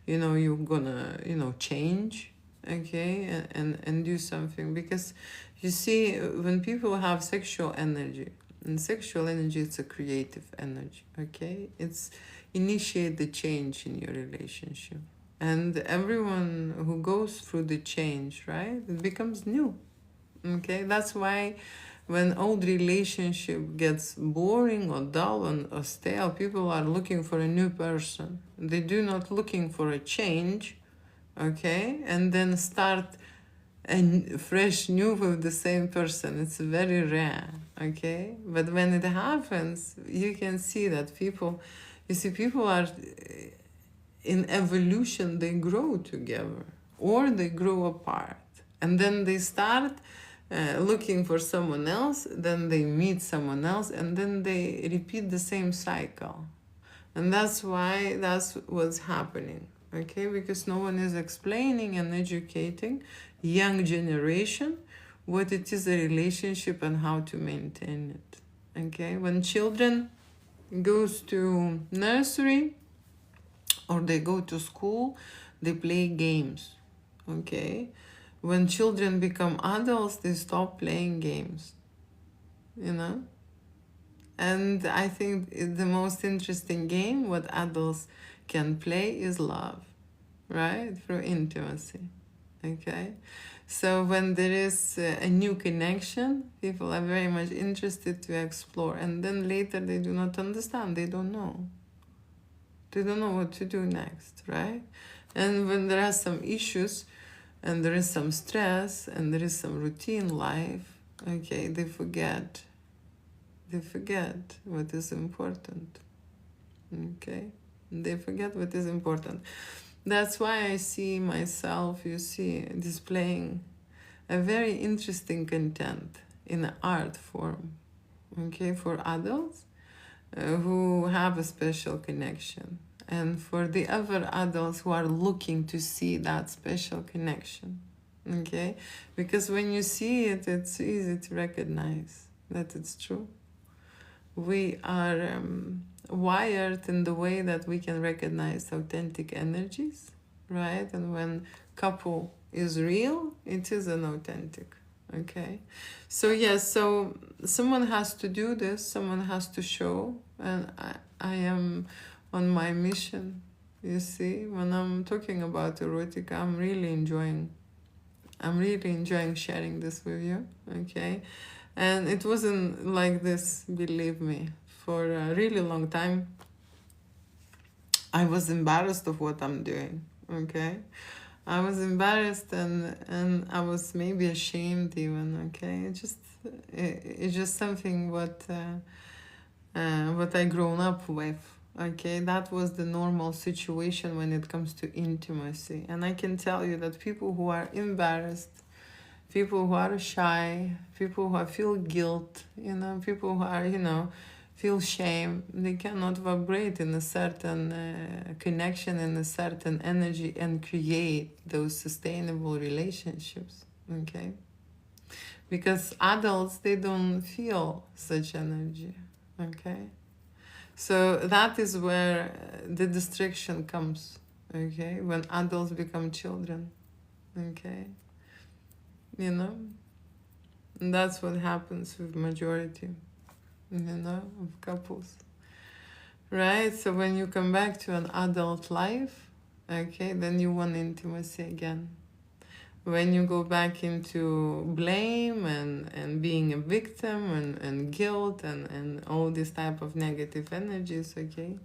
you're gonna, change, okay, and do something? Because you see, when people have sexual energy, and sexual energy, it's a creative energy, okay? It's initiate the change in your relationship. And everyone who goes through the change, right, it becomes new. Okay, that's why when old relationship gets boring or dull or stale, people are looking for a new person. They do not looking for a change, okay, and then start a fresh new with the same person. It's very rare, okay. But when it happens, you can see that people are in evolution. They grow together or they grow apart, and then they start looking for someone else, then they meet someone else, and then they repeat the same cycle. And that's what's happening, okay? Because no one is explaining and educating young generation what it is a relationship and how to maintain it, okay? When children goes to nursery or they go to school, they play games, okay? When children become adults, they stop playing games, And I think the most interesting game what adults can play is love, right? Through intimacy, okay? So when there is a new connection, people are very much interested to explore. And then later they do not understand, they don't know. They don't know what to do next, right? And when there are some issues, and there is some stress, and there is some routine life, okay, they forget what is important, okay? They forget what is important. That's why I see myself, displaying a very interesting content in an art form, okay, for adults who have a special connection, and for the other adults who are looking to see that special connection, okay? Because when you see it, it's easy to recognize that it's true. We are wired in the way that we can recognize authentic energies, right? And when couple is real, it is an authentic, okay? So yes, so someone has to do this, someone has to show, and I am on my mission. You see, when I'm talking about erotica, I'm really enjoying sharing this with you, okay? And it wasn't like this, believe me. For a really long time, I was embarrassed of what I'm doing, okay? I was embarrassed and I was maybe ashamed even, okay? It's just something what I grown up with, okay? That was the normal situation when it comes to intimacy. And I can tell you that people who are embarrassed, people who are shy, people who feel guilt, people who are, feel shame, they cannot vibrate in a certain connection, in a certain energy, and create those sustainable relationships, okay? Because adults, they don't feel such energy, okay? So that is where the distraction comes, okay? When adults become children, okay? And that's what happens with majority, of couples, right? So when you come back to an adult life, okay, then you want intimacy again. When you go back into blame and being a victim and guilt and all this type of negative energies, okay,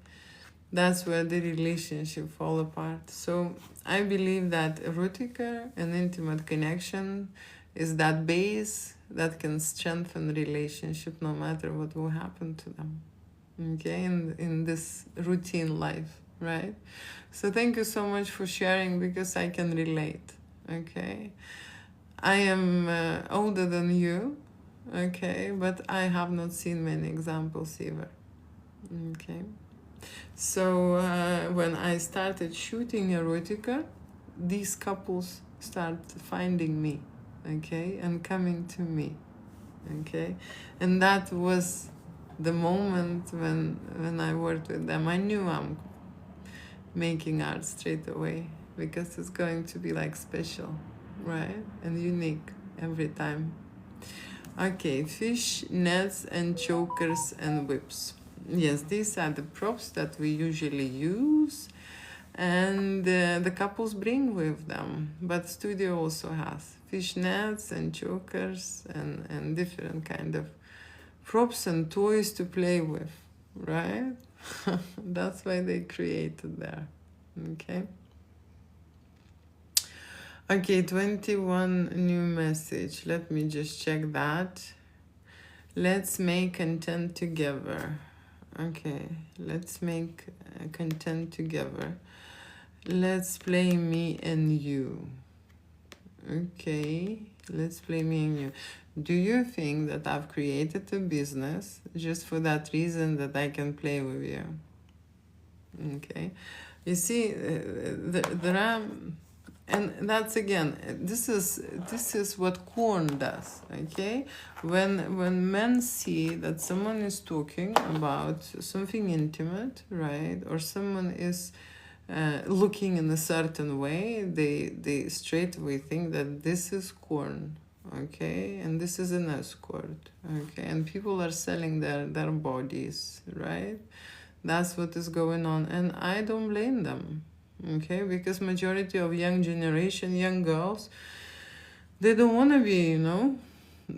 that's where the relationship fall apart. So I believe that erotica and intimate connection is that base that can strengthen relationship no matter what will happen to them, okay, in this routine life, right? So thank you so much for sharing, because I can relate, okay? I am older than you, okay, but I have not seen many examples either, okay? So when I started shooting erotica, these couples start finding me, okay, and coming to me, okay. And that was the moment when I worked with them. I knew I'm making art straight away, because it's going to be like special, right, and unique every time. Okay, fish, nets, and chokers and whips. Yes, these are the props that we usually use, and the couples bring with them. But studio also has fish nets and chokers and different kind of props and toys to play with, right? That's why they created there. Okay. Okay, 21 new message. Let me just check that. Let's make content together. Okay, let's make content together. Let's play me and you. Okay, let's play me and you. Do you think that I've created a business just for that reason, that I can play with you? Okay, you see, there are, and that's again, this is what corn does. Okay, when men see that someone is talking about something intimate, right, or someone is looking in a certain way, they straight away think that this is corn, okay, and this is an escort, okay, and people are selling their bodies, right? That's what is going on, and I don't blame them, okay, because majority of young generation, young girls, they don't want to be,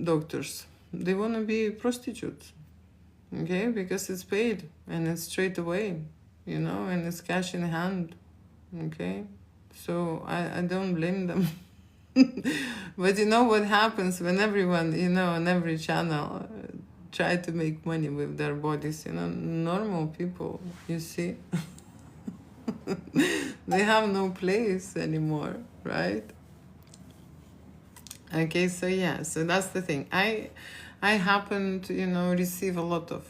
doctors. They want to be prostitutes, okay, because it's paid and it's straight away, and it's cash in hand, okay. So I don't blame them. But you know what happens when everyone, on every channel try to make money with their bodies, normal people, you see, they have no place anymore, right? Okay, so yeah, so that's the thing. I happen to, receive a lot of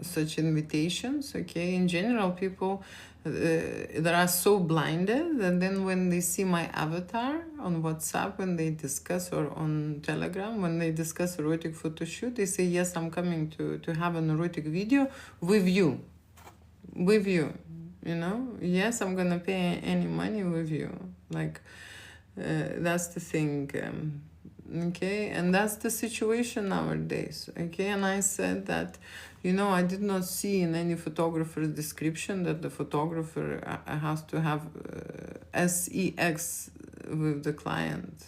such invitations, okay. In general, people that are so blinded that then when they see my avatar on WhatsApp, when they discuss, or on Telegram, when they discuss erotic photo shoot, they say, yes, I'm coming to have an erotic video with you, yes, I'm gonna pay any money with you, like that's the thing. Okay, and that's the situation nowadays, okay. And I said that, I did not see in any photographer's description that the photographer has to have sex with the client,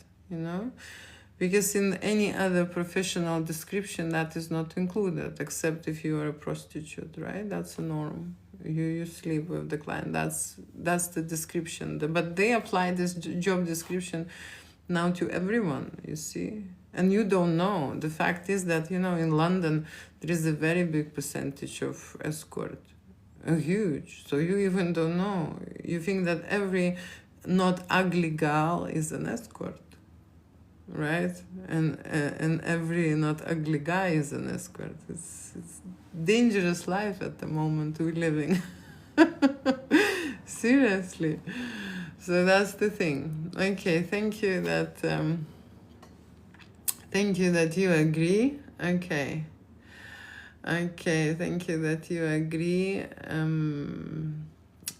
because in any other professional description that is not included, except if you are a prostitute, right? That's a norm. You sleep with the client. That's the description. But they apply this job description now to everyone, you see. And you don't know. The fact is that, in London, there is a very big percentage of escort. Huge. So you even don't know. You think that every not ugly girl is an escort, right? And every not ugly guy is an escort. It's dangerous life at the moment we're living. Seriously. So that's the thing. Okay, thank you that you agree. Okay, thank you that you agree.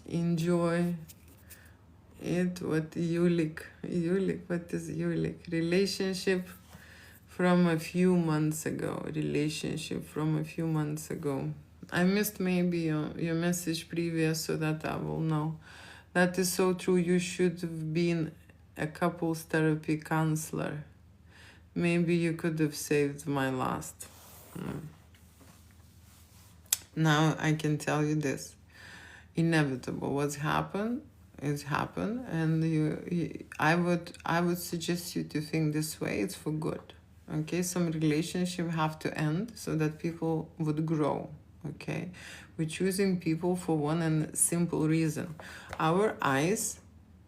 Enjoy it. What Yulik, what is Yulik? Relationship from a few months ago. I missed maybe your message previous, so that I will know. That is so true. You should have been a couples therapy counselor. Maybe you could have saved my last. Now I can tell you this. Inevitable. What's happened is happened, and I would suggest you to think this way. It's for good. Okay, some relationship have to end so that people would grow. Okay, we're choosing people for one and simple reason. Our eyes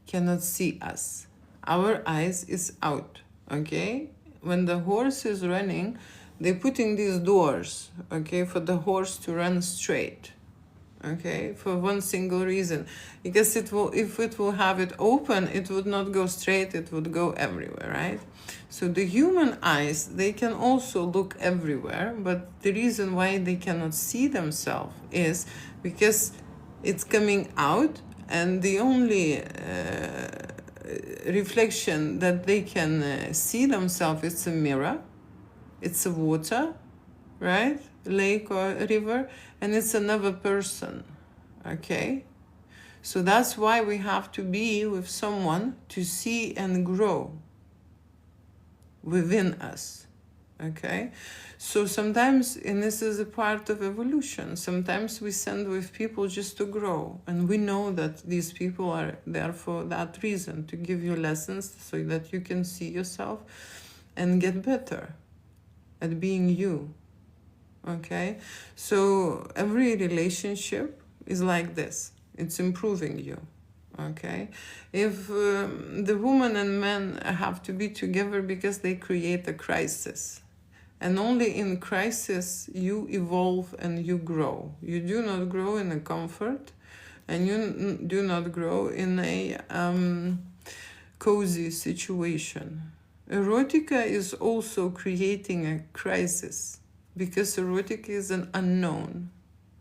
cannot see us. Our eyes is out. Okay, when the horse is running, they put in these doors, okay, for the horse to run straight. okay, for one single reason, because it will, if it will have it open, it would not go straight, it would go everywhere, right? So the human eyes, they can also look everywhere, but the reason why they cannot see themselves is because it's coming out, and the only reflection that they can see themselves is a mirror, it's a water, right, lake or river, and it's another person, okay? So that's why we have to be with someone to see and grow within us, okay? So sometimes, and this is a part of evolution, sometimes we send with people just to grow, and we know that these people are there for that reason, to give you lessons so that you can see yourself and get better at being you, okay? So every relationship is like this, it's improving you, okay? If the woman and man have to be together because they create a crisis, and only in crisis you evolve and you grow. You do not grow in a comfort, and you do not grow in a cozy situation. Erotica is also creating a crisis, because erotica is an unknown,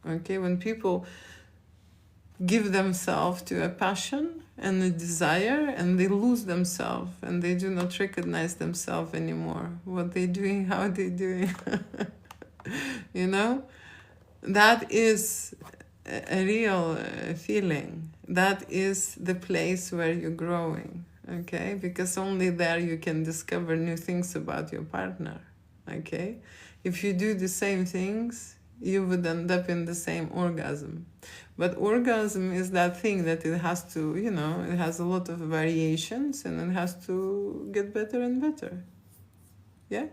okay? When people give themselves to a passion and a desire, and they lose themselves, and they do not recognize themselves anymore. What they're doing, how they're doing. You know? That is a real feeling. That is the place where you're growing, okay? Because only there you can discover new things about your partner, okay? If you do the same things, you would end up in the same orgasm. But orgasm is that thing that it has to, you know, it has a lot of variations, and it has to get better and better. Yeah?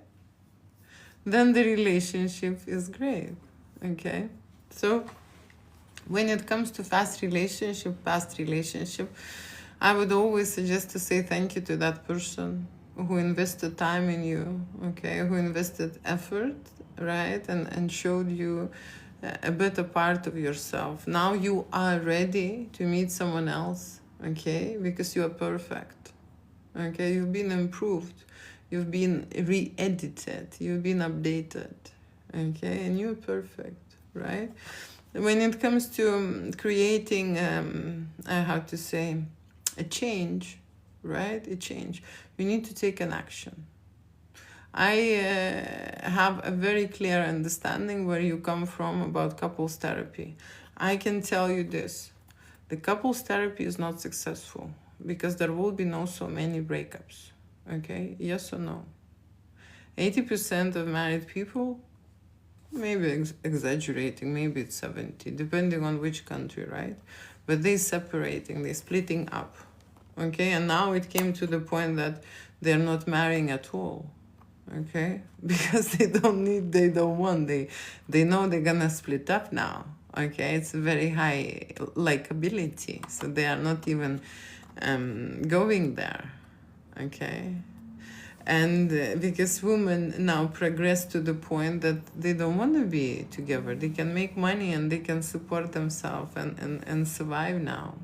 Then the relationship is great, okay? So when it comes to past relationship, I would always suggest to say thank you to that person who invested time in you, okay? Who invested effort, right? And showed you a better part of yourself. Now you are ready to meet someone else, okay? Because you are perfect, okay? You've been improved, you've been re-edited, you've been updated, okay? And you're perfect, right? When it comes to creating, how to say, a change, right? A change, you need to take an action. I have a very clear understanding where you come from about couples therapy. I can tell you this, the couples therapy is not successful because there will be no so many breakups, okay? Yes or no? 80% of married people, maybe exaggerating, maybe it's 70, depending on which country, right? But they're separating, they're splitting up, okay? And now it came to the point that they're not marrying at all, okay? Because they don't need, they don't want, they know they're gonna split up now, okay? It's a very high likability, so they are not even going there, okay? And because women now progress to the point that they don't want to be together, they can make money and they can support themselves and survive now,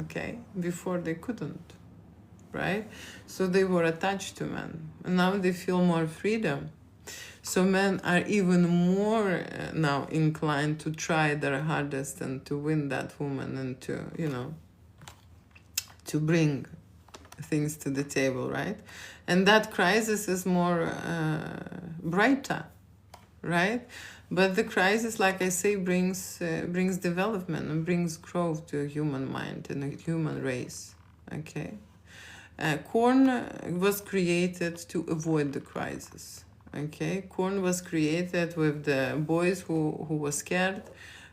okay? Before they couldn't, right? So they were attached to men, and now they feel more freedom. So men are even more now inclined to try their hardest and to win that woman and to, you know, to bring things to the table, right? And that crisis is more brighter, right? But the crisis, like I say, brings development and brings growth to a human mind and a human race, okay? Corn was created to avoid the crisis, okay? Corn was created with the boys who were scared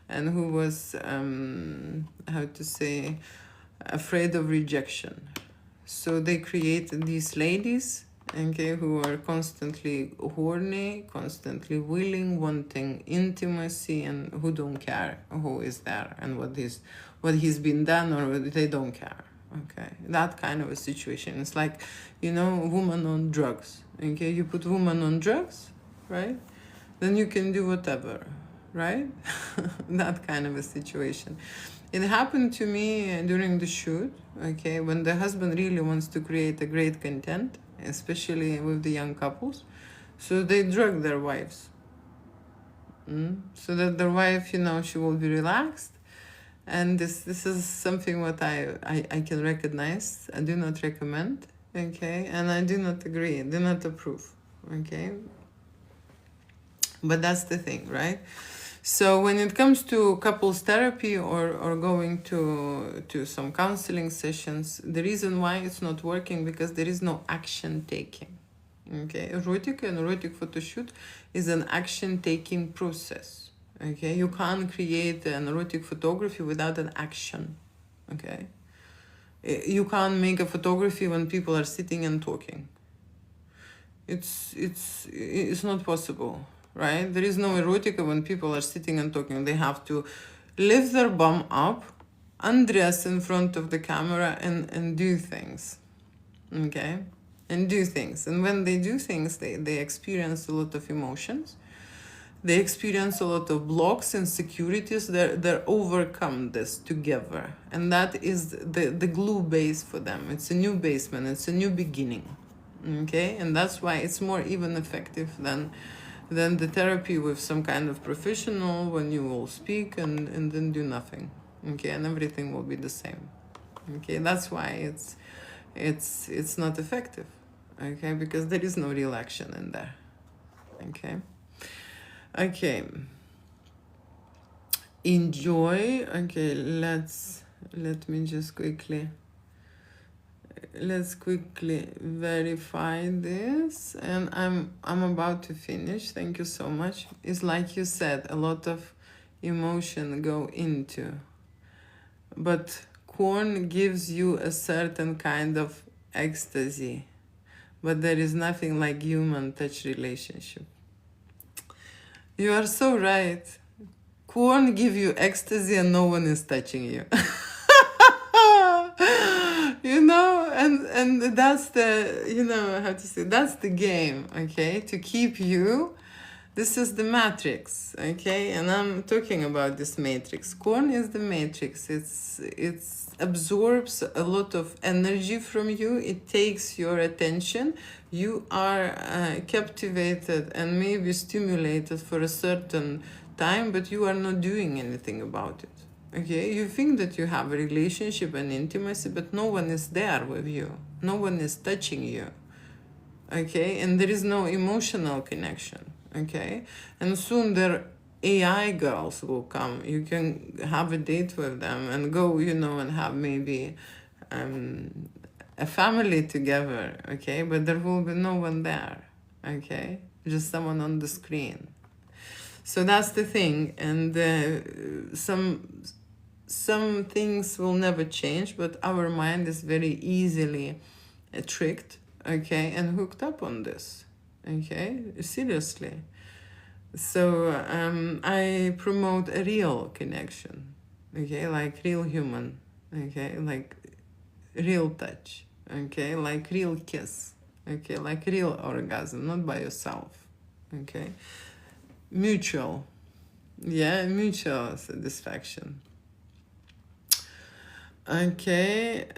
and who was, how to say, afraid of rejection. So they created these ladies, okay, who are constantly horny, constantly willing, wanting intimacy, and who don't care who is there and what he's been done, or they don't care, okay? That kind of a situation. It's like, you know, woman on drugs, okay? You put woman on drugs, right? Then you can do whatever, right? That kind of a situation. It happened to me during the shoot, okay, when the husband really wants to create a great content, especially with the young couples, so they drug their wives, so that their wife, she will be relaxed. And this is something what I can recognize. I do not recommend, okay, and I do not agree, do not approve, okay. But that's the thing, right? So when it comes to couples therapy or going to some counseling sessions, the reason why it's not working because there is no action taking. Okay, erotic and erotic photo shoot is an action taking process. Okay, you can't create an erotic photography without an action. Okay, you can't make a photography when people are sitting and talking. It's not possible, right? There is no erotica when people are sitting and talking. They have to lift their bum up, undress in front of the camera and do things, okay? And do things. And when they do things, they experience a lot of emotions. They experience a lot of blocks, insecurities. They're overcome this together. And that is the glue base for them. It's a new basement. It's a new beginning. Okay, and that's why it's more even effective than the therapy with some kind of professional when you will speak and then do nothing. Okay, and everything will be the same. Okay, that's why it's not effective. Okay, because there is no real action in there. Okay, enjoy. Okay, let me just quickly. Let's quickly verify this, and I'm about to finish. Thank you so much. It's like you said, a lot of emotion go into, but corn gives you a certain kind of ecstasy, but there is nothing like human touch relationship. You are so right. Corn give you ecstasy and no one is touching you. And that's the, how to say, that's the game, okay, to keep you. This is the matrix, okay, and I'm talking about this matrix. Corn is the matrix. It absorbs a lot of energy from you. It takes your attention. You are captivated and maybe stimulated for a certain time, but you are not doing anything about it. Okay, you think that you have a relationship and intimacy, but no one is there with you. No one is touching you. Okay, and there is no emotional connection. Okay, and soon their AI girls will come. You can have a date with them and go, and have maybe a family together. Okay, but there will be no one there. Okay, just someone on the screen. So that's the thing, and some things will never change, but our mind is very easily tricked, okay, and hooked up on this, okay, seriously. So I promote a real connection, okay, like real human, okay, like real touch, okay, like real kiss, okay, like real orgasm, not by yourself, okay, mutual satisfaction. Okay,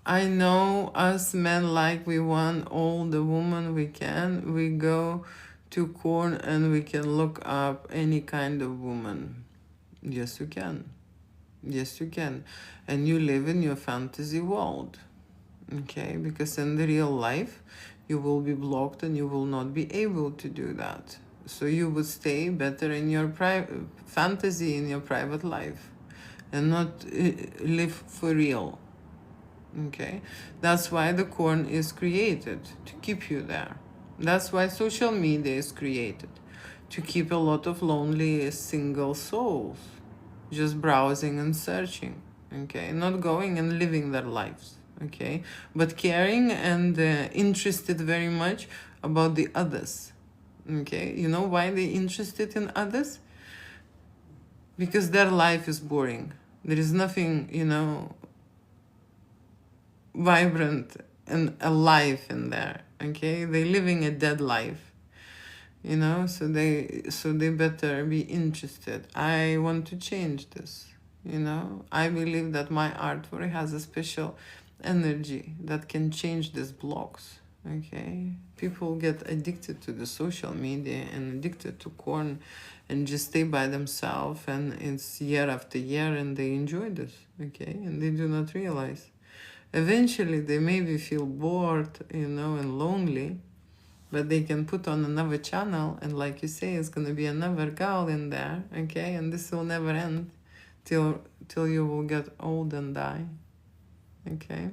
I know us men like we want all the woman we can. We go to corn and we can look up any kind of woman. Yes, you can. Yes, you can. And you live in your fantasy world. Okay, because in the real life, you will be blocked and you will not be able to do that. So you would stay better in your fantasy, in your private life, and not live for real. Okay, that's why the corn is created, to keep you there. That's why social media is created, to keep a lot of lonely single souls just browsing and searching, okay, not going and living their lives, okay, but caring and interested very much about the others. Okay, you know why they're interested in others? Because their life is boring. There is nothing, vibrant and alive in there. Okay, they're living a dead life. you know, so they better be interested. I want to change this, you know. I believe that my artwork has a special energy that can change these blocks. Okay, people get addicted to the social media and addicted to corn and just stay by themselves, and it's year after year, and they enjoy this. Okay, and they do not realize eventually they maybe feel bored, you know, and lonely, but they can put on another channel, and like you say, it's gonna be another girl in there. Okay, and this will never end till you will get old and die. Okay.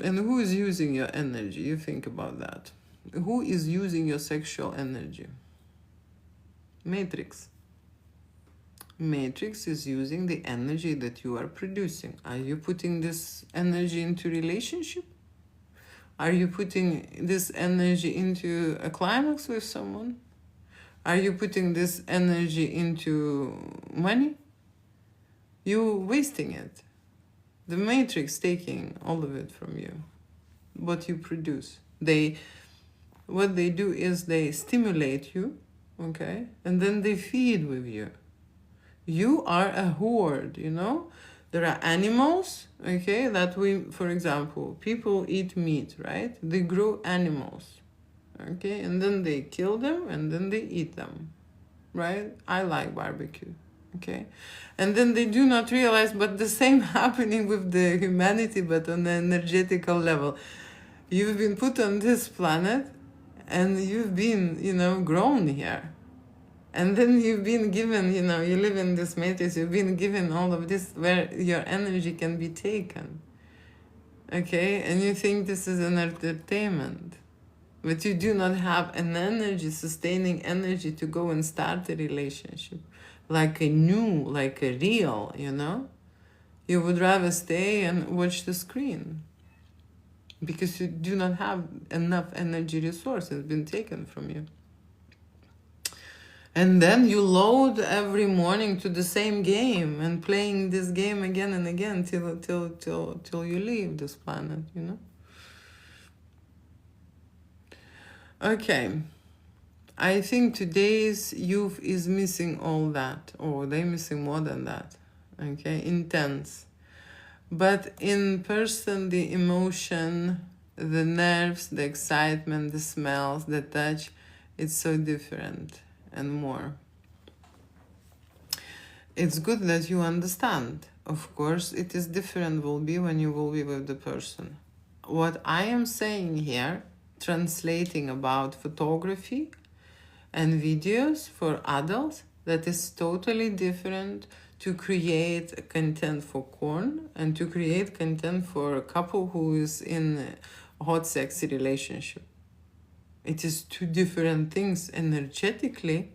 And who is using your energy? You think about that. Who is using your sexual energy? Matrix. Matrix is using the energy that you are producing. Are you putting this energy into relationship? Are you putting this energy into a climax with someone? Are you putting this energy into money? You're wasting it. The Matrix taking all of it from you. What you produce. What they do is they stimulate you, okay? And then they feed with you. You are a horde, you know? There are animals, okay, that for example, people eat meat, right? They grow animals, okay? And then they kill them and then they eat them, right? I like barbecue, okay? And then they do not realize, but the same happening with the humanity, but on an energetical level. You've been put on this planet and you've been, you know, grown here. And then you've been given, you know, you live in this matrix, you've been given all of this where your energy can be taken. Okay? And you think this is an entertainment. But you do not have an energy, sustaining energy to go and start a relationship. Like a new, like a real, you know? You would rather stay and watch the screen. Because you do not have enough energy resources been taken from you. And then you load every morning to the same game and playing this game again and again till you leave this planet, you know? Okay. I think today's youth is missing all that, or they're missing more than that. Okay, intense. But in person, the emotion, the nerves, the excitement, the smells, the touch, it's so different and more. It's good that you understand. Of course, it is different will be when you will be with the person. What I am saying here, translating about photography and videos for adults, that is totally different to create content for porn and to create content for a couple who is in a hot, sexy relationship. It is two different things energetically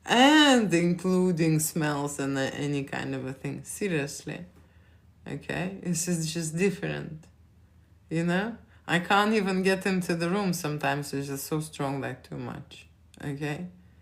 and including smells and any kind of a thing. Seriously. Okay? This is just different. You know? I can't even get into the room sometimes. It's just so strong, like too much. Okay?